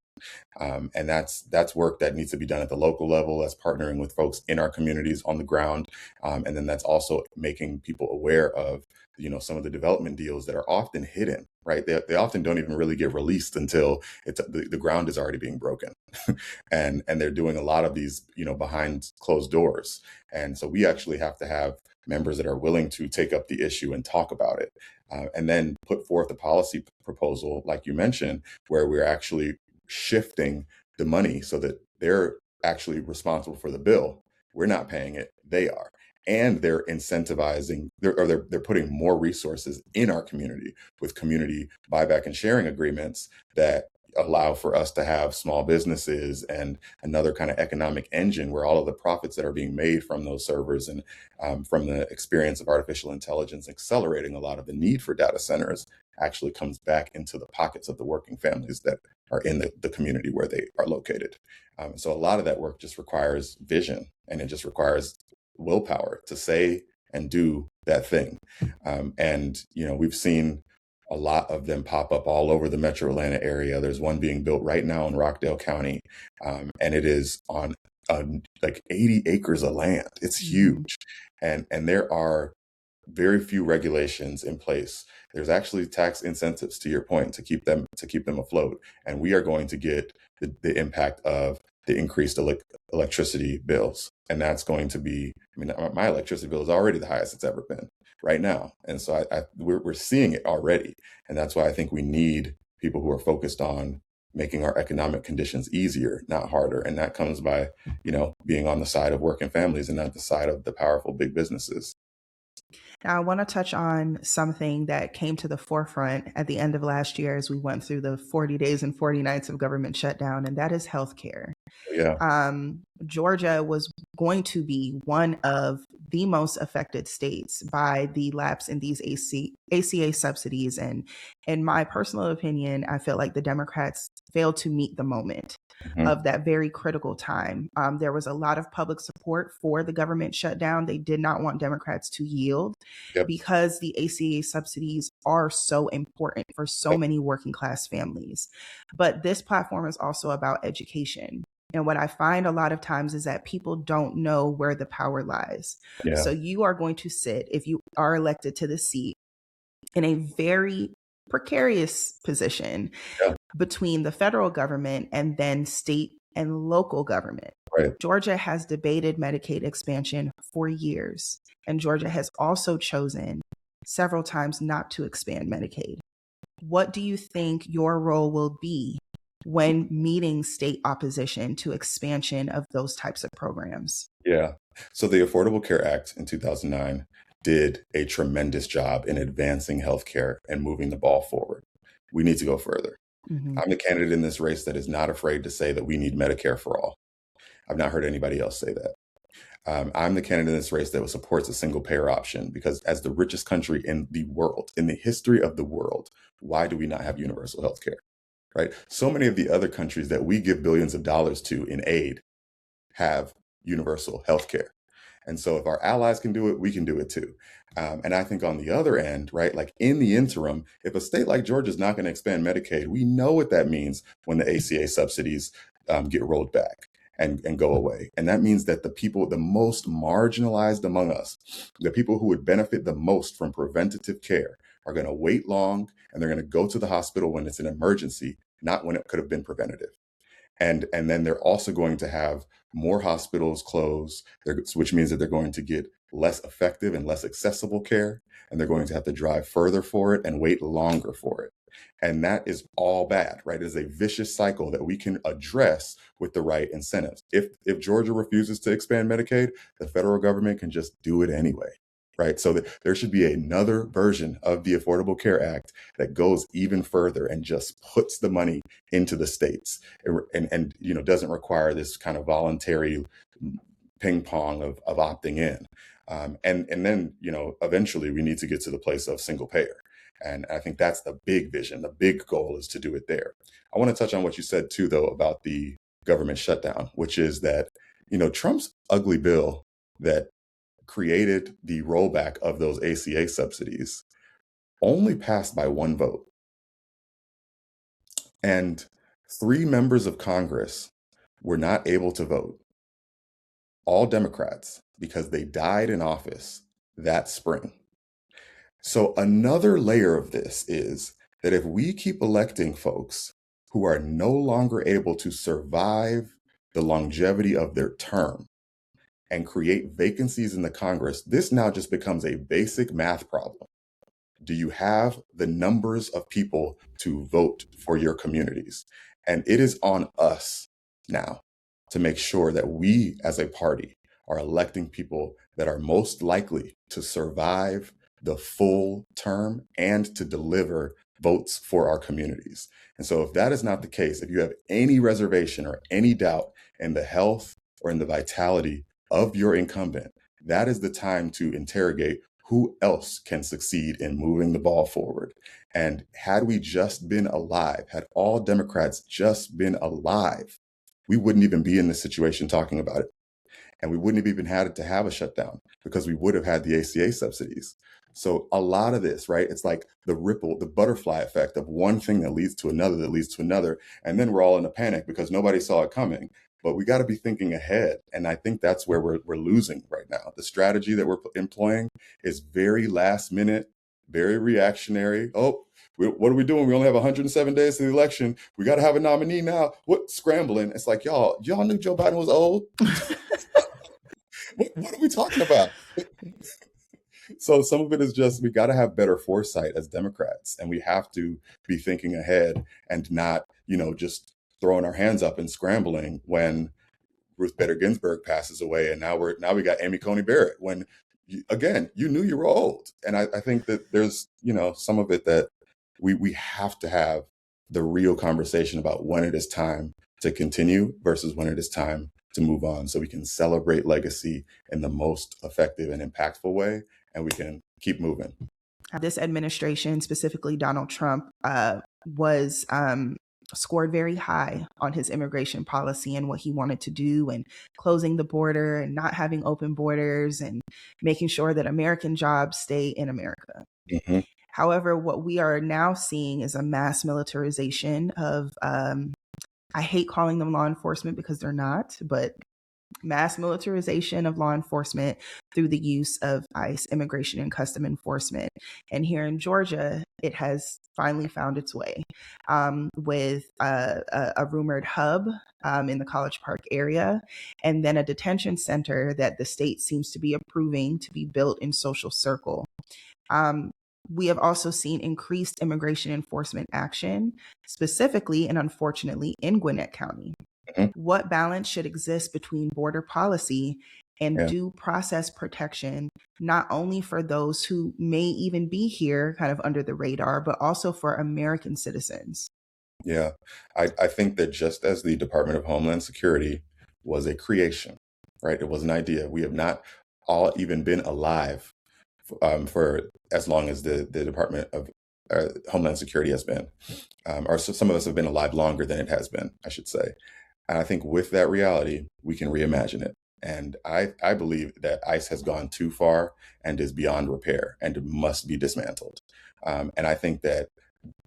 And that's work that needs to be done at the local level. That's partnering with folks in our communities on the ground. And then that's also making people aware of some of the development deals that are often hidden, right? They often don't even really get released until the ground is already being broken. and they're doing a lot of these, behind closed doors. And so we actually have to have members that are willing to take up the issue and talk about it, and then put forth a policy proposal, like you mentioned, where we're actually shifting the money so that they're actually responsible for the bill. We're not paying it, they are. And they're incentivizing, they're putting more resources in our community with community buyback and sharing agreements that allow for us to have small businesses and another kind of economic engine where all of the profits that are being made from those servers and from the experience of artificial intelligence accelerating a lot of the need for data centers actually comes back into the pockets of the working families that are in the community where they are located. So a lot of that work just requires vision, and it just requires willpower to say and do that thing. And, we've seen a lot of them pop up all over the metro Atlanta area. There's one being built right now in Rockdale County, and it is on like 80 acres of land. It's huge. And there are very few regulations in place. There's actually tax incentives, to your point, to keep them afloat. And we are going to get the impact of the increased electricity bills. And that's going to be, my electricity bill is already the highest it's ever been right now. And so we're seeing it already. And that's why I think we need people who are focused on making our economic conditions easier, not harder. And that comes by, being on the side of working families and not the side of the powerful big businesses. Now, I want to touch on something that came to the forefront at the end of last year as we went through the 40 days and 40 nights of government shutdown, and that is healthcare. Yeah. Georgia was going to be one of the most affected states by the lapse in these ACA subsidies. And in my personal opinion, I feel like the Democrats failed to meet the moment of that very critical time. There was a lot of public support for the government shutdown. They did not want Democrats to yield because the ACA subsidies are so important for so many working class families. But this platform is also about education. And what I find a lot of times is that people don't know where the power lies. Yeah. So you are going to sit, if you are elected to the seat, in a very precarious position between the federal government and then state and local government. Right. Georgia has debated Medicaid expansion for years, and Georgia has also chosen several times not to expand Medicaid. What do you think your role will be when meeting state opposition to expansion of those types of programs? Yeah. So the Affordable Care Act in 2009 did a tremendous job in advancing healthcare and moving the ball forward. We need to go further. I'm the candidate in this race that is not afraid to say that we need Medicare for all. I've not heard anybody else say that. I'm the candidate in this race that supports a single payer option because as the richest country in the world, in the history of the world, why do we not have universal health care? Right? So many of the other countries that we give billions of dollars to in aid have universal health care. And so if our allies can do it, we can do it too. And I think on the other end, right, like in the interim, if a state like Georgia is not going to expand Medicaid, we know what that means when the ACA subsidies get rolled back and go away. And that means that the people, the most marginalized among us, the people who would benefit the most from preventative care are going to wait long and they're going to go to the hospital when it's an emergency, not when it could have been preventative. And then they're also going to have more hospitals close, which means that they're going to get less effective and less accessible care, and they're going to have to drive further for it and wait longer for it. And that is all bad, right? It is a vicious cycle that we can address with the right incentives. If Georgia refuses to expand Medicaid, the federal government can just do it anyway. Right. So there should be another version of the Affordable Care Act that goes even further and just puts the money into the states and doesn't require this kind of voluntary ping pong of opting in. And then, eventually we need to get to the place of single payer. And I think that's the big vision. The big goal is to do it there. I want to touch on what you said, too, though, about the government shutdown, which is that, Trump's ugly bill that created the rollback of those ACA subsidies only passed by one vote. And 3 members of Congress were not able to vote, all Democrats, because they died in office that spring. So another layer of this is that if we keep electing folks who are no longer able to survive the longevity of their term, and create vacancies in the Congress, this now just becomes a basic math problem. Do you have the numbers of people to vote for your communities? And it is on us now to make sure that we as a party are electing people that are most likely to survive the full term and to deliver votes for our communities. And so if that is not the case, if you have any reservation or any doubt in the health or in the vitality of your incumbent, that is the time to interrogate who else can succeed in moving the ball forward. And had we just been alive, had all Democrats just been alive, we wouldn't even be in this situation talking about it. And we wouldn't have even had to have a shutdown because we would have had the ACA subsidies. So a lot of this, right? It's like the ripple, the butterfly effect of one thing that leads to another, that leads to another. And then we're all in a panic because nobody saw it coming. But we got to be thinking ahead. And I think that's where we're losing right now. The strategy that we're employing is very last minute, very reactionary. Oh, what are we doing? We only have 107 days to the election. We got to have a nominee now. What scrambling? It's like, y'all knew Joe Biden was old. What are we talking about? So some of it is just we got to have better foresight as Democrats, and we have to be thinking ahead and not, just throwing our hands up and scrambling when Ruth Bader Ginsburg passes away, and now we got Amy Coney Barrett. When you knew you were old, and I think that there's some of it that we have to have the real conversation about when it is time to continue versus when it is time to move on, so we can celebrate legacy in the most effective and impactful way, and we can keep moving. This administration, specifically Donald Trump, was scored very high on his immigration policy and what he wanted to do, and closing the border and not having open borders and making sure that American jobs stay in America. Mm-hmm. However, what we are now seeing is a mass militarization of, I hate calling them law enforcement because they're not, but mass militarization of law enforcement through the use of ICE, Immigration and Custom Enforcement. And here in Georgia, it has finally found its way with a rumored hub in the College Park area, and then a detention center that the state seems to be approving to be built in Social Circle. We have also seen increased immigration enforcement action, specifically and unfortunately in Gwinnett County. Mm-hmm. What balance should exist between border policy and due process protection, not only for those who may even be here kind of under the radar, but also for American citizens? Yeah, I think that just as the Department of Homeland Security was a creation, right? It was an idea. We have not all even been alive for as long as the Department of Homeland Security has been, or so some of us have been alive longer than it has been, I should say. And I think with that reality, we can reimagine it. And I believe that ICE has gone too far and is beyond repair and must be dismantled. And I think that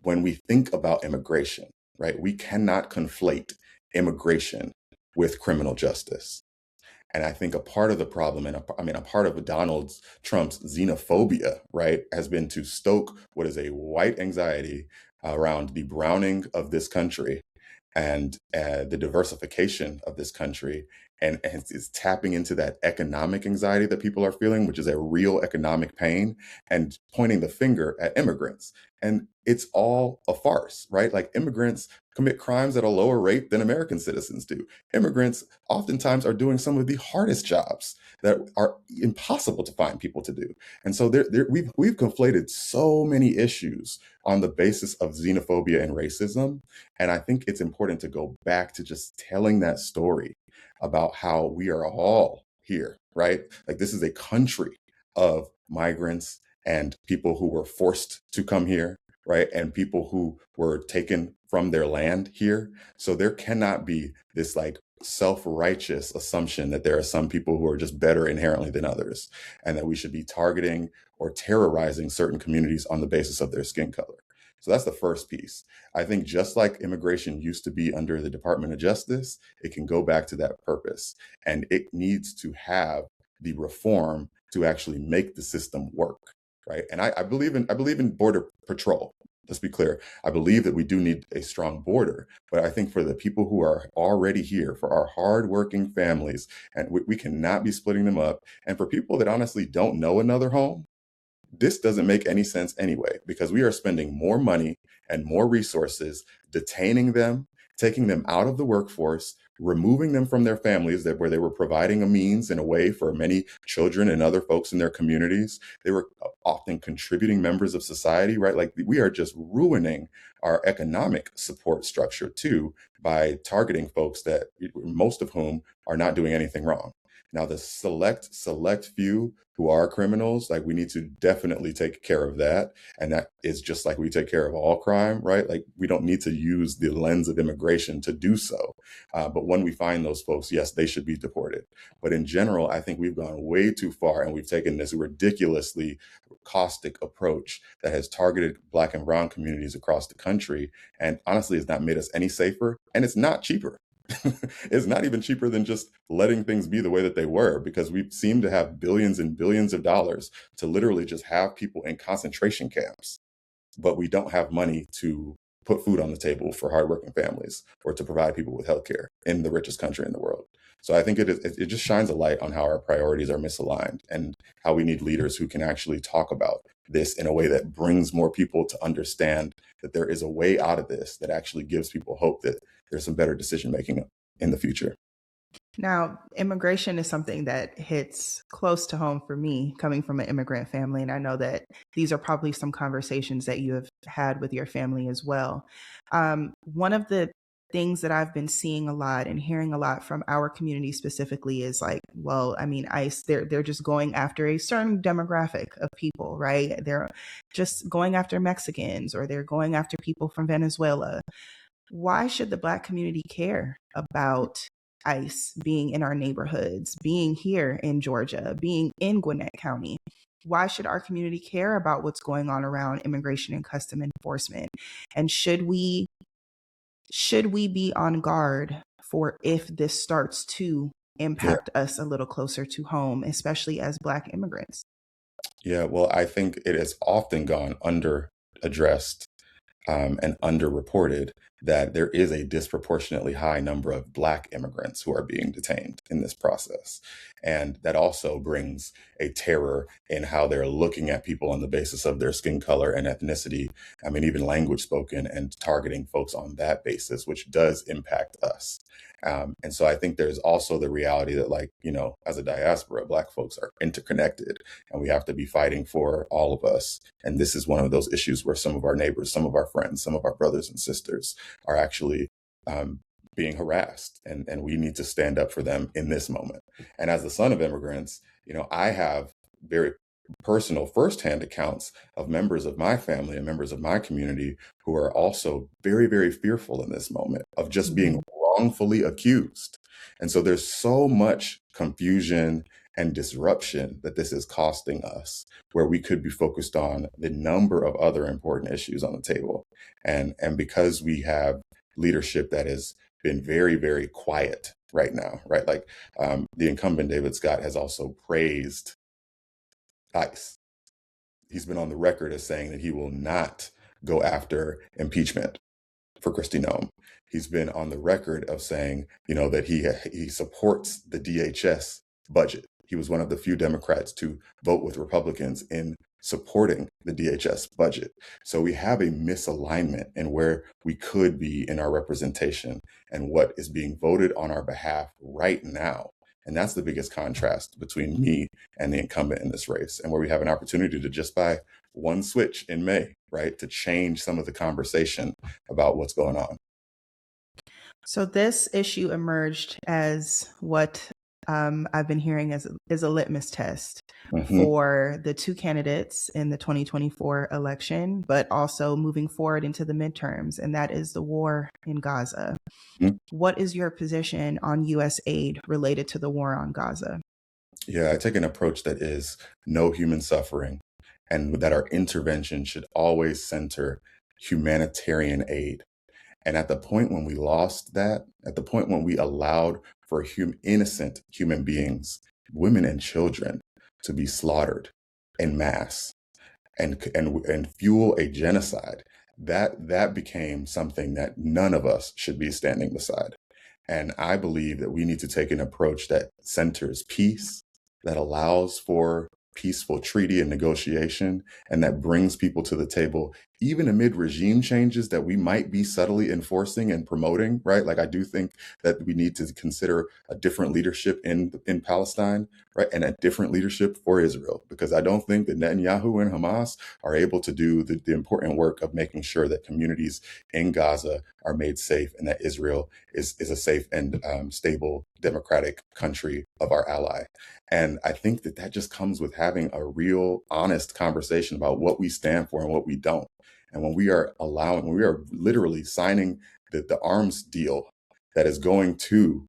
when we think about immigration, right, we cannot conflate immigration with criminal justice. And I think a part of the problem, and a part of Donald Trump's xenophobia, right, has been to stoke what is a white anxiety around the browning of this country and the diversification of this country, and is tapping into that economic anxiety that people are feeling, which is a real economic pain, and pointing the finger at immigrants. And it's all a farce, right? Like, immigrants commit crimes at a lower rate than American citizens do. Immigrants oftentimes are doing some of the hardest jobs that are impossible to find people to do. And so we've conflated so many issues on the basis of xenophobia and racism. And I think it's important to go back to just telling that story about how we are all here, right? Like, this is a country of migrants and people who were forced to come here, right? And people who were taken from their land here. So there cannot be this like self-righteous assumption that there are some people who are just better inherently than others, and that we should be targeting or terrorizing certain communities on the basis of their skin color. So that's the first piece. I think just like immigration used to be under the Department of Justice, it can go back to that purpose, and it needs to have the reform to actually make the system work, right? And I believe in Border Patrol. Let's be clear. I believe that we do need a strong border, but I think for the people who are already here, for our hardworking families, and we cannot be splitting them up. And for people that honestly don't know another home, this doesn't make any sense anyway, because we are spending more money and more resources detaining them, taking them out of the workforce, removing them from their families where they were providing a means and a way for many children and other folks in their communities. They were often contributing members of society, right? Like we are just ruining our economic support structure too by targeting folks that most of whom are not doing anything wrong. Now, the select few who are criminals, like we need to definitely take care of that. And that is just like we take care of all crime, right? Like we don't need to use the lens of immigration to do so. But when we find those folks, yes, they should be deported. But in general, I think we've gone way too far and we've taken this ridiculously caustic approach that has targeted Black and Brown communities across the country. And honestly, it's not made us any safer and it's not cheaper. It's not even cheaper than just letting things be the way that they were, because we seem to have billions and billions of dollars to literally just have people in concentration camps, but we don't have money to put food on the table for hardworking families or to provide people with healthcare in the richest country in the world. So I think it just shines a light on how our priorities are misaligned and how we need leaders who can actually talk about this in a way that brings more people to understand that there is a way out of this that actually gives people hope that there's some better decision making in the future. Now, immigration is something that hits close to home for me, coming from an immigrant family. And I know that these are probably some conversations that you have had with your family as well. One of the things that I've been seeing a lot and hearing a lot from our community specifically is like, well, I mean, ICE, they're just going after a certain demographic of people, right? They're just going after Mexicans or they're going after people from Venezuela. Why should the Black community care about ICE being in our neighborhoods, being here in Georgia, being in Gwinnett County? Why should our community care about what's going on around immigration and custom enforcement? And should we be on guard for if this starts to Yeah. impact us a little closer to home, especially as Black immigrants? Yeah. Well, I think it has often gone under addressed and underreported that there is a disproportionately high number of Black immigrants who are being detained in this process. And that also brings a terror in how they're looking at people on the basis of their skin color and ethnicity. I mean, even language spoken and targeting folks on that basis, which does impact us. And so I think there's also the reality that, like, as a diaspora, Black folks are interconnected and we have to be fighting for all of us. And this is one of those issues where some of our neighbors, some of our friends, some of our brothers and sisters are actually being harassed. And we need to stand up for them in this moment. And as the son of immigrants, I have very personal firsthand accounts of members of my family and members of my community who are also very, very fearful in this moment of just being wrongfully accused. And so there's so much confusion and disruption that this is costing us, where we could be focused on the number of other important issues on the table. And because we have leadership that has been very, very quiet right now, right? Like the incumbent David Scott has also praised ICE. He's been on the record as saying that he will not go after impeachment for Kristi Noem. He's been on the record of saying, that he supports the DHS budget. He was one of the few Democrats to vote with Republicans in supporting the DHS budget. So we have a misalignment in where we could be in our representation and what is being voted on our behalf right now. And that's the biggest contrast between me and the incumbent in this race, and where we have an opportunity to just by one switch in May, right, to change some of the conversation about what's going on. So this issue emerged as what I've been hearing is a litmus test for the two candidates in the 2024 election, but also moving forward into the midterms, and that is the war in Gaza. Mm-hmm. What is your position on U.S. aid related to the war on Gaza? Yeah, I take an approach that is no human suffering, and that our intervention should always center humanitarian aid. And at the point when we lost that, at the point when we allowed for innocent human beings, women and children, to be slaughtered en masse and fuel a genocide, that became something that none of us should be standing beside. And I believe that we need to take an approach that centers peace, that allows for peaceful treaty and negotiation, and that brings people to the table, even amid regime changes that we might be subtly enforcing and promoting, right? Like I do think that we need to consider a different leadership in Palestine, right? And a different leadership for Israel, because I don't think that Netanyahu and Hamas are able to do the important work of making sure that communities in Gaza are made safe and that Israel is a safe and stable democratic country of our ally. And I think that just comes with having a real honest conversation about what we stand for and what we don't. And when we are literally signing the arms deal that is going to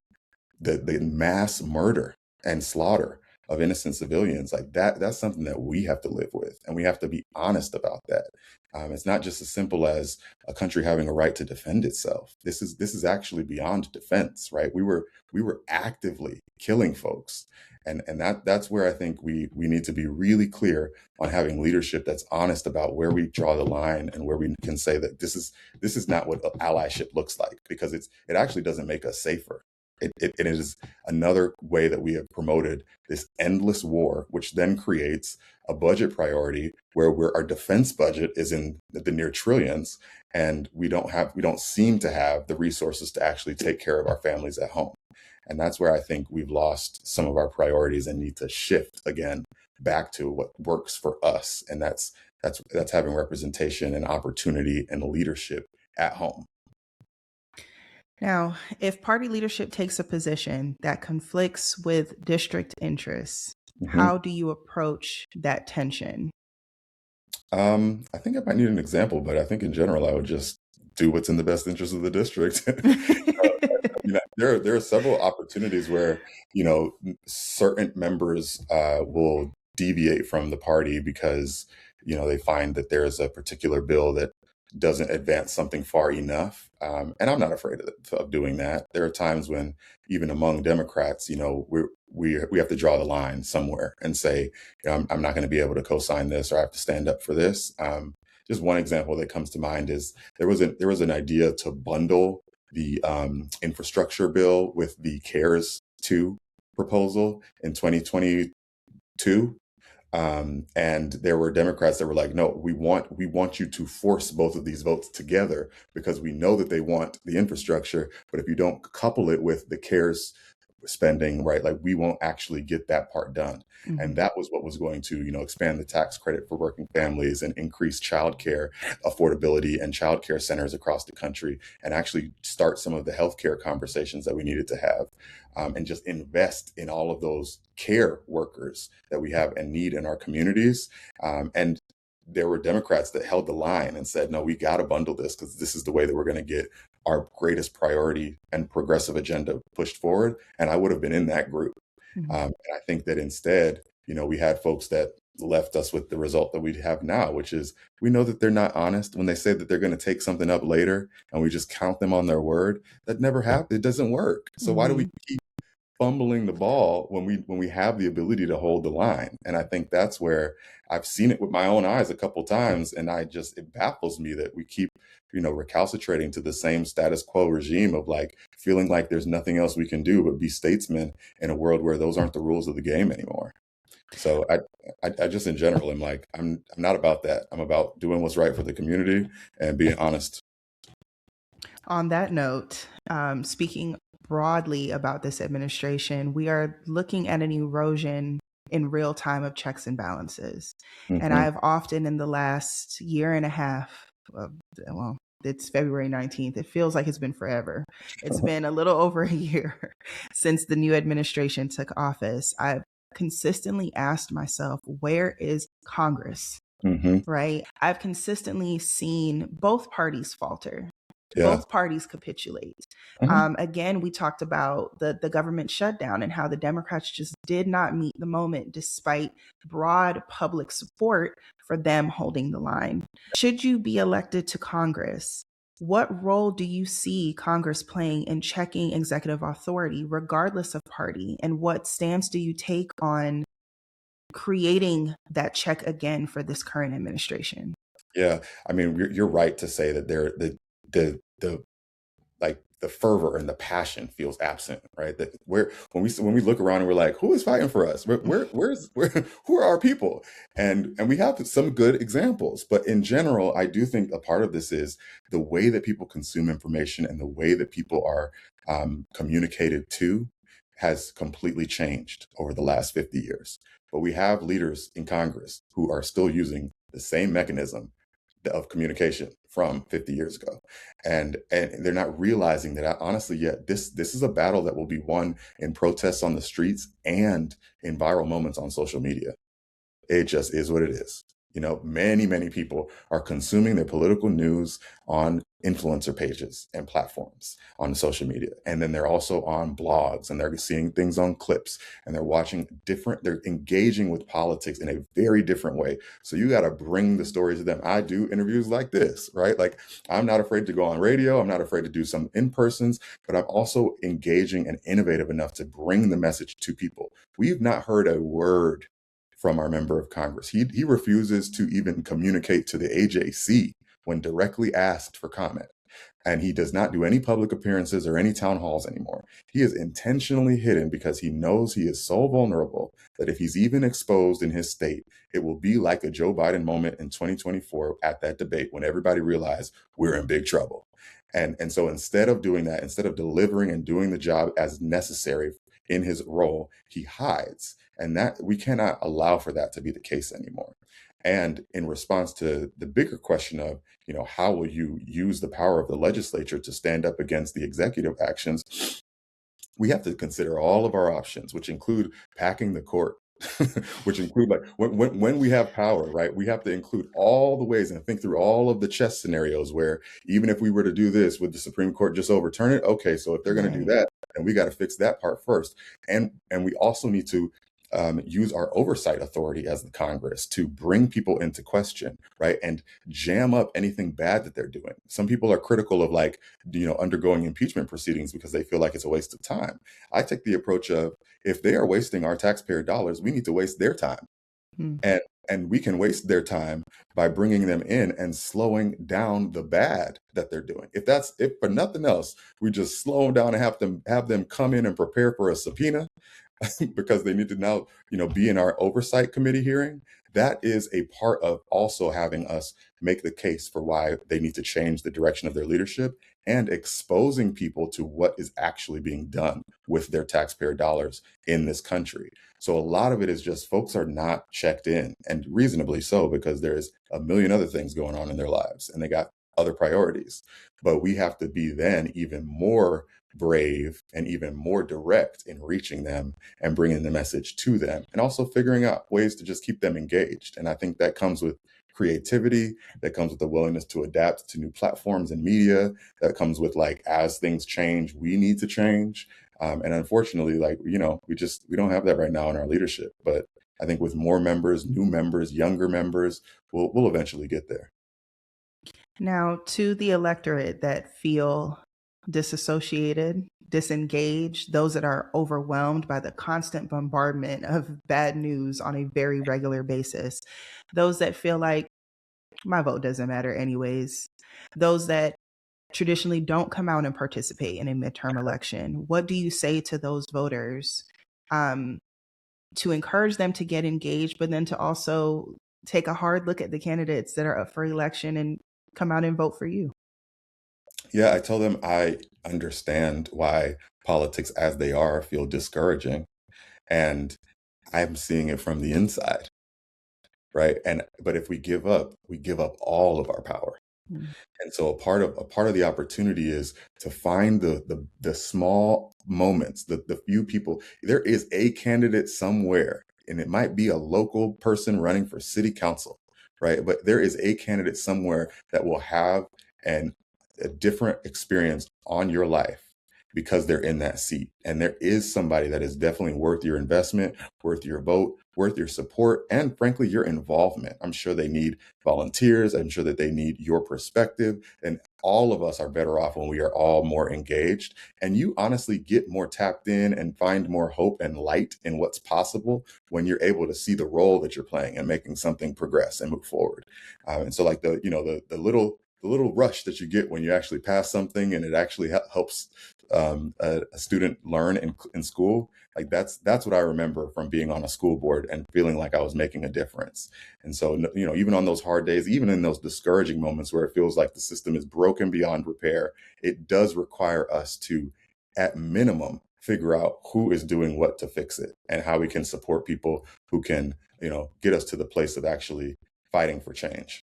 the mass murder and slaughter of innocent civilians, like that's something that we have to live with, and we have to be honest about that. It's not just as simple as a country having a right to defend itself. This is actually beyond defense, right? We were actively killing folks, and that's where I think we need to be really clear on having leadership that's honest about where we draw the line and where we can say that this is not what allyship looks like, because it actually doesn't make us safer. It is another way that we have promoted this endless war, which then creates a budget priority where our defense budget is in the near trillions, and we don't seem to have the resources to actually take care of our families at home. And that's where I think we've lost some of our priorities and need to shift again back to what works for us, and that's having representation and opportunity and leadership at home. Now, if party leadership takes a position that conflicts with district interests, how do you approach that tension? I think I might need an example, but I think in general, I would just do what's in the best interest of the district. There are several opportunities where, certain members will deviate from the party because, they find that there's a particular bill that doesn't advance something far enough. And I'm not afraid of doing that. There are times when even among Democrats, we have to draw the line somewhere and say, I'm not going to be able to co-sign this, or I have to stand up for this. Just one example that comes to mind is there was an idea to bundle the infrastructure bill with the CARES 2 proposal in 2022. And there were Democrats that were like, no, we want you to force both of these votes together, because we know that they want the infrastructure, but if you don't couple it with the CARES spending, right, like we won't actually get that part done. Mm-hmm. And that was what was going to, expand the tax credit for working families and increase childcare affordability and childcare centers across the country, and actually start some of the healthcare conversations that we needed to have, and just invest in all of those care workers that we have and need in our communities. And there were Democrats that held the line and said, no, we got to bundle this, because this is the way that we're going to get our greatest priority and progressive agenda pushed forward. And I would have been in that group. Mm-hmm. And I think that instead, we had folks that left us with the result that we have now, which is we know that they're not honest when they say that they're going to take something up later, and we just count them on their word. That never happened. It doesn't work. So why do we keep fumbling the ball when we have the ability to hold the line? And I think that's where I've seen it with my own eyes a couple times, and it baffles me that we keep recalcitrating to the same status quo regime of like feeling like there's nothing else we can do but be statesmen in a world where those aren't the rules of the game anymore. So I just in general am like, I'm not about that. I'm about doing what's right for the community and being honest. On that note, speaking broadly about this administration, we are looking at an erosion in real time of checks and balances. Mm-hmm. And I've often in the last year and a half, well, it's February 19th. It feels like it's been forever. It's been a little over a year since the new administration took office. I've consistently asked myself, where is Congress? Mm-hmm. Right? I've consistently seen both parties falter. Yeah. Both parties capitulate. Mm-hmm. Again, we talked about the government shutdown and how the Democrats just did not meet the moment despite broad public support for them holding the line. Should you be elected to Congress, what role do you see Congress playing in checking executive authority, regardless of party? And what stance do you take on creating that check again for this current administration? Yeah, I mean, you're right to say that the like the fervor and the passion feels absent, right? That when we look around and we're like, who is fighting for us? Who are our people? And we have some good examples, but in general, I do think a part of this is the way that people consume information and the way that people are communicated to has completely changed over the last 50 years. But we have leaders in Congress who are still using the same mechanism of communication from 50 years ago, and they're not realizing that, honestly, yet this is a battle that will be won in protests on the streets and in viral moments on social media. It just is what it is. Many people are consuming their political news on influencer pages and platforms on social media. And then they're also on blogs, and they're seeing things on clips, and they're engaging with politics in a very different way. So you got to bring the stories to them. I do interviews like this, right? Like, I'm not afraid to go on radio. I'm not afraid to do some in-persons, but I'm also engaging and innovative enough to bring the message to people. We've not heard a word from our member of Congress. He refuses to even communicate to the AJC when directly asked for comment. And he does not do any public appearances or any town halls anymore. He is intentionally hidden because he knows he is so vulnerable that if he's even exposed in his state, it will be like a Joe Biden moment in 2024 at that debate when everybody realized we're in big trouble. And so instead of doing that, instead of delivering and doing the job as necessary in his role, he hides. And that we cannot allow for that to be the case anymore. And in response to the bigger question of, how will you use the power of the legislature to stand up against the executive actions, we have to consider all of our options, which include packing the court, which include, like, when we have power, right? We have to include all the ways and think through all of the chess scenarios where even if we were to do this, would the Supreme Court just overturn it? Okay, so if they're going to do Right. that, then we got to fix that part first. And we also need to use our oversight authority as the Congress to bring people into question, right? And jam up anything bad that they're doing. Some people are critical of, like, undergoing impeachment proceedings because they feel like it's a waste of time. I take the approach of, if they are wasting our taxpayer dollars, we need to waste their time. Mm. And we can waste their time by bringing them in and slowing down the bad that they're doing. If for nothing else, we just slow them down and have them come in and prepare for a subpoena because they need to now, be in our oversight committee hearing. That is a part of also having us make the case for why they need to change the direction of their leadership and exposing people to what is actually being done with their taxpayer dollars in this country. So a lot of it is just folks are not checked in, and reasonably so, because there's a million other things going on in their lives and they got other priorities. But we have to be then even more brave and even more direct in reaching them and bringing the message to them, and also figuring out ways to just keep them engaged. And I think that comes with creativity, that comes with the willingness to adapt to new platforms and media, that comes with, like, as things change, we need to change. And unfortunately, like, we don't have that right now in our leadership. But I think with more members, new members, younger members, we'll eventually get there. Now, to the electorate that feel disassociated, disengaged, those that are overwhelmed by the constant bombardment of bad news on a very regular basis, those that feel like my vote doesn't matter anyways, those that traditionally don't come out and participate in a midterm election, what do you say to those voters, um, to encourage them to get engaged, but then to also take a hard look at the candidates that are up for election and come out and vote for you? Yeah, I tell them I understand why politics as they are feel discouraging. And I'm seeing it from the inside, right? But if we give up all of our power. Mm. And so a part of the opportunity is to find the small moments, the few people. There is a candidate somewhere, and it might be a local person running for city council, right? But there is a candidate somewhere that will have a different experience on your life because they're in that seat. And there is somebody that is definitely worth your investment, worth your vote, worth your support, and frankly, your involvement. I'm sure they need volunteers. I'm sure that they need your perspective. And all of us are better off when we are all more engaged. And you honestly get more tapped in and find more hope and light in what's possible when you're able to see the role that you're playing and making something progress and move forward. And so like the little rush that you get when you actually pass something and it actually helps a student learn in school, like that's what I remember from being on a school board and feeling like I was making a difference. And so, even on those hard days, even in those discouraging moments where it feels like the system is broken beyond repair, it does require us to, at minimum, figure out who is doing what to fix it and how we can support people who can, get us to the place of actually fighting for change.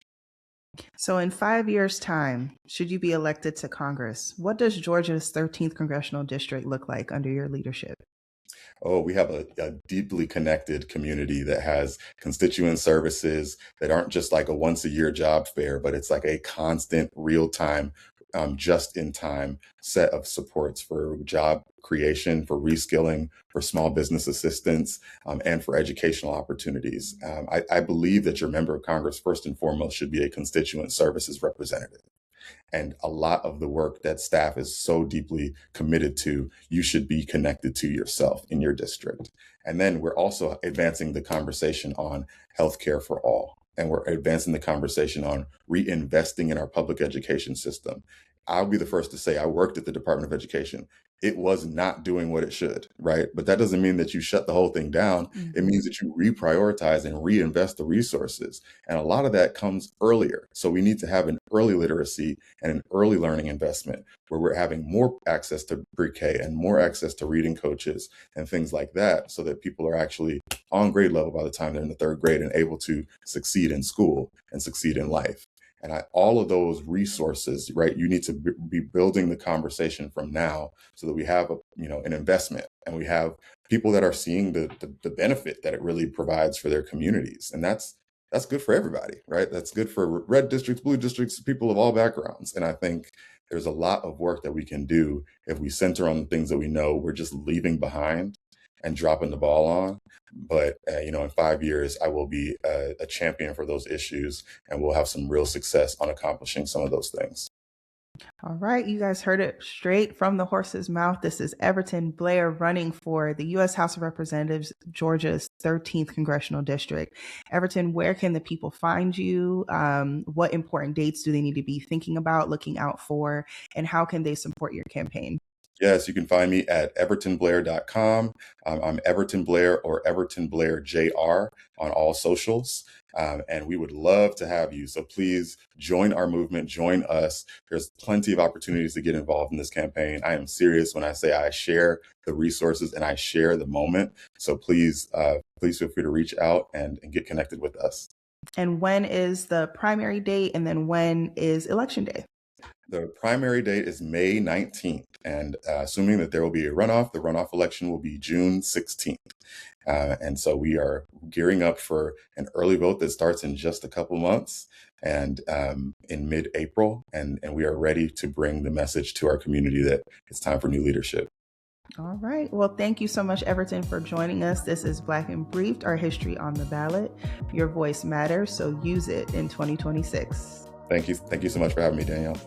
So in 5 years' time, should you be elected to Congress, what does Georgia's 13th Congressional District look like under your leadership? Oh, we have a deeply connected community that has constituent services that aren't just like a once a year job fair, but it's like a constant, real time, just in time set of supports for job creation, for reskilling, for small business assistance, and for educational opportunities. I believe that your member of Congress, first and foremost, should be a constituent services representative. And a lot of the work that staff is so deeply committed to, you should be connected to yourself in your district. And then we're also advancing the conversation on healthcare for all. And we're advancing the conversation on reinvesting in our public education system. I'll be the first to say I worked at the Department of Education. It was not doing what it should, right? But that doesn't mean that you shut the whole thing down. It means that you reprioritize and reinvest the resources. And a lot of that comes earlier. So we need to have an early literacy and an early learning investment where we're having more access to pre-K and more access to reading coaches and things like that, so that people are actually on grade level by the time they're in the third grade and able to succeed in school and succeed in life. And all of those resources, right? You need to be building the conversation from now so that we have an investment and we have people that are seeing the benefit that it really provides for their communities. And that's good for everybody, right? That's good for red districts, blue districts, people of all backgrounds. And I think there's a lot of work that we can do if we center on the things that we know we're just leaving behind and dropping the ball on. But, in 5 years, I will be a champion for those issues, and we'll have some real success on accomplishing some of those things. All right, you guys heard it straight from the horse's mouth. This is Everton Blair running for the U.S. House of Representatives, Georgia's 13th Congressional District. Everton, where can the people find you? What important dates do they need to be thinking about, looking out for, and how can they support your campaign? Yes, you can find me at evertonblair.com. I'm Everton Blair or Everton Blair JR on all socials. And we would love to have you. So please join our movement, join us. There's plenty of opportunities to get involved in this campaign. I am serious when I say I share the resources and I share the moment. So please feel free to reach out and get connected with us. And when is the primary date? And then when is election day? The primary date is May 19th, and assuming that there will be a runoff, the runoff election will be June 16th. And so we are gearing up for an early vote that starts in just a couple months and in mid-April, and we are ready to bring the message to our community that it's time for new leadership. All right. Well, thank you so much, Everton, for joining us. This is Black and Briefed, our history on the ballot. Your voice matters, so use it in 2026. Thank you. Thank you so much for having me, Danielle.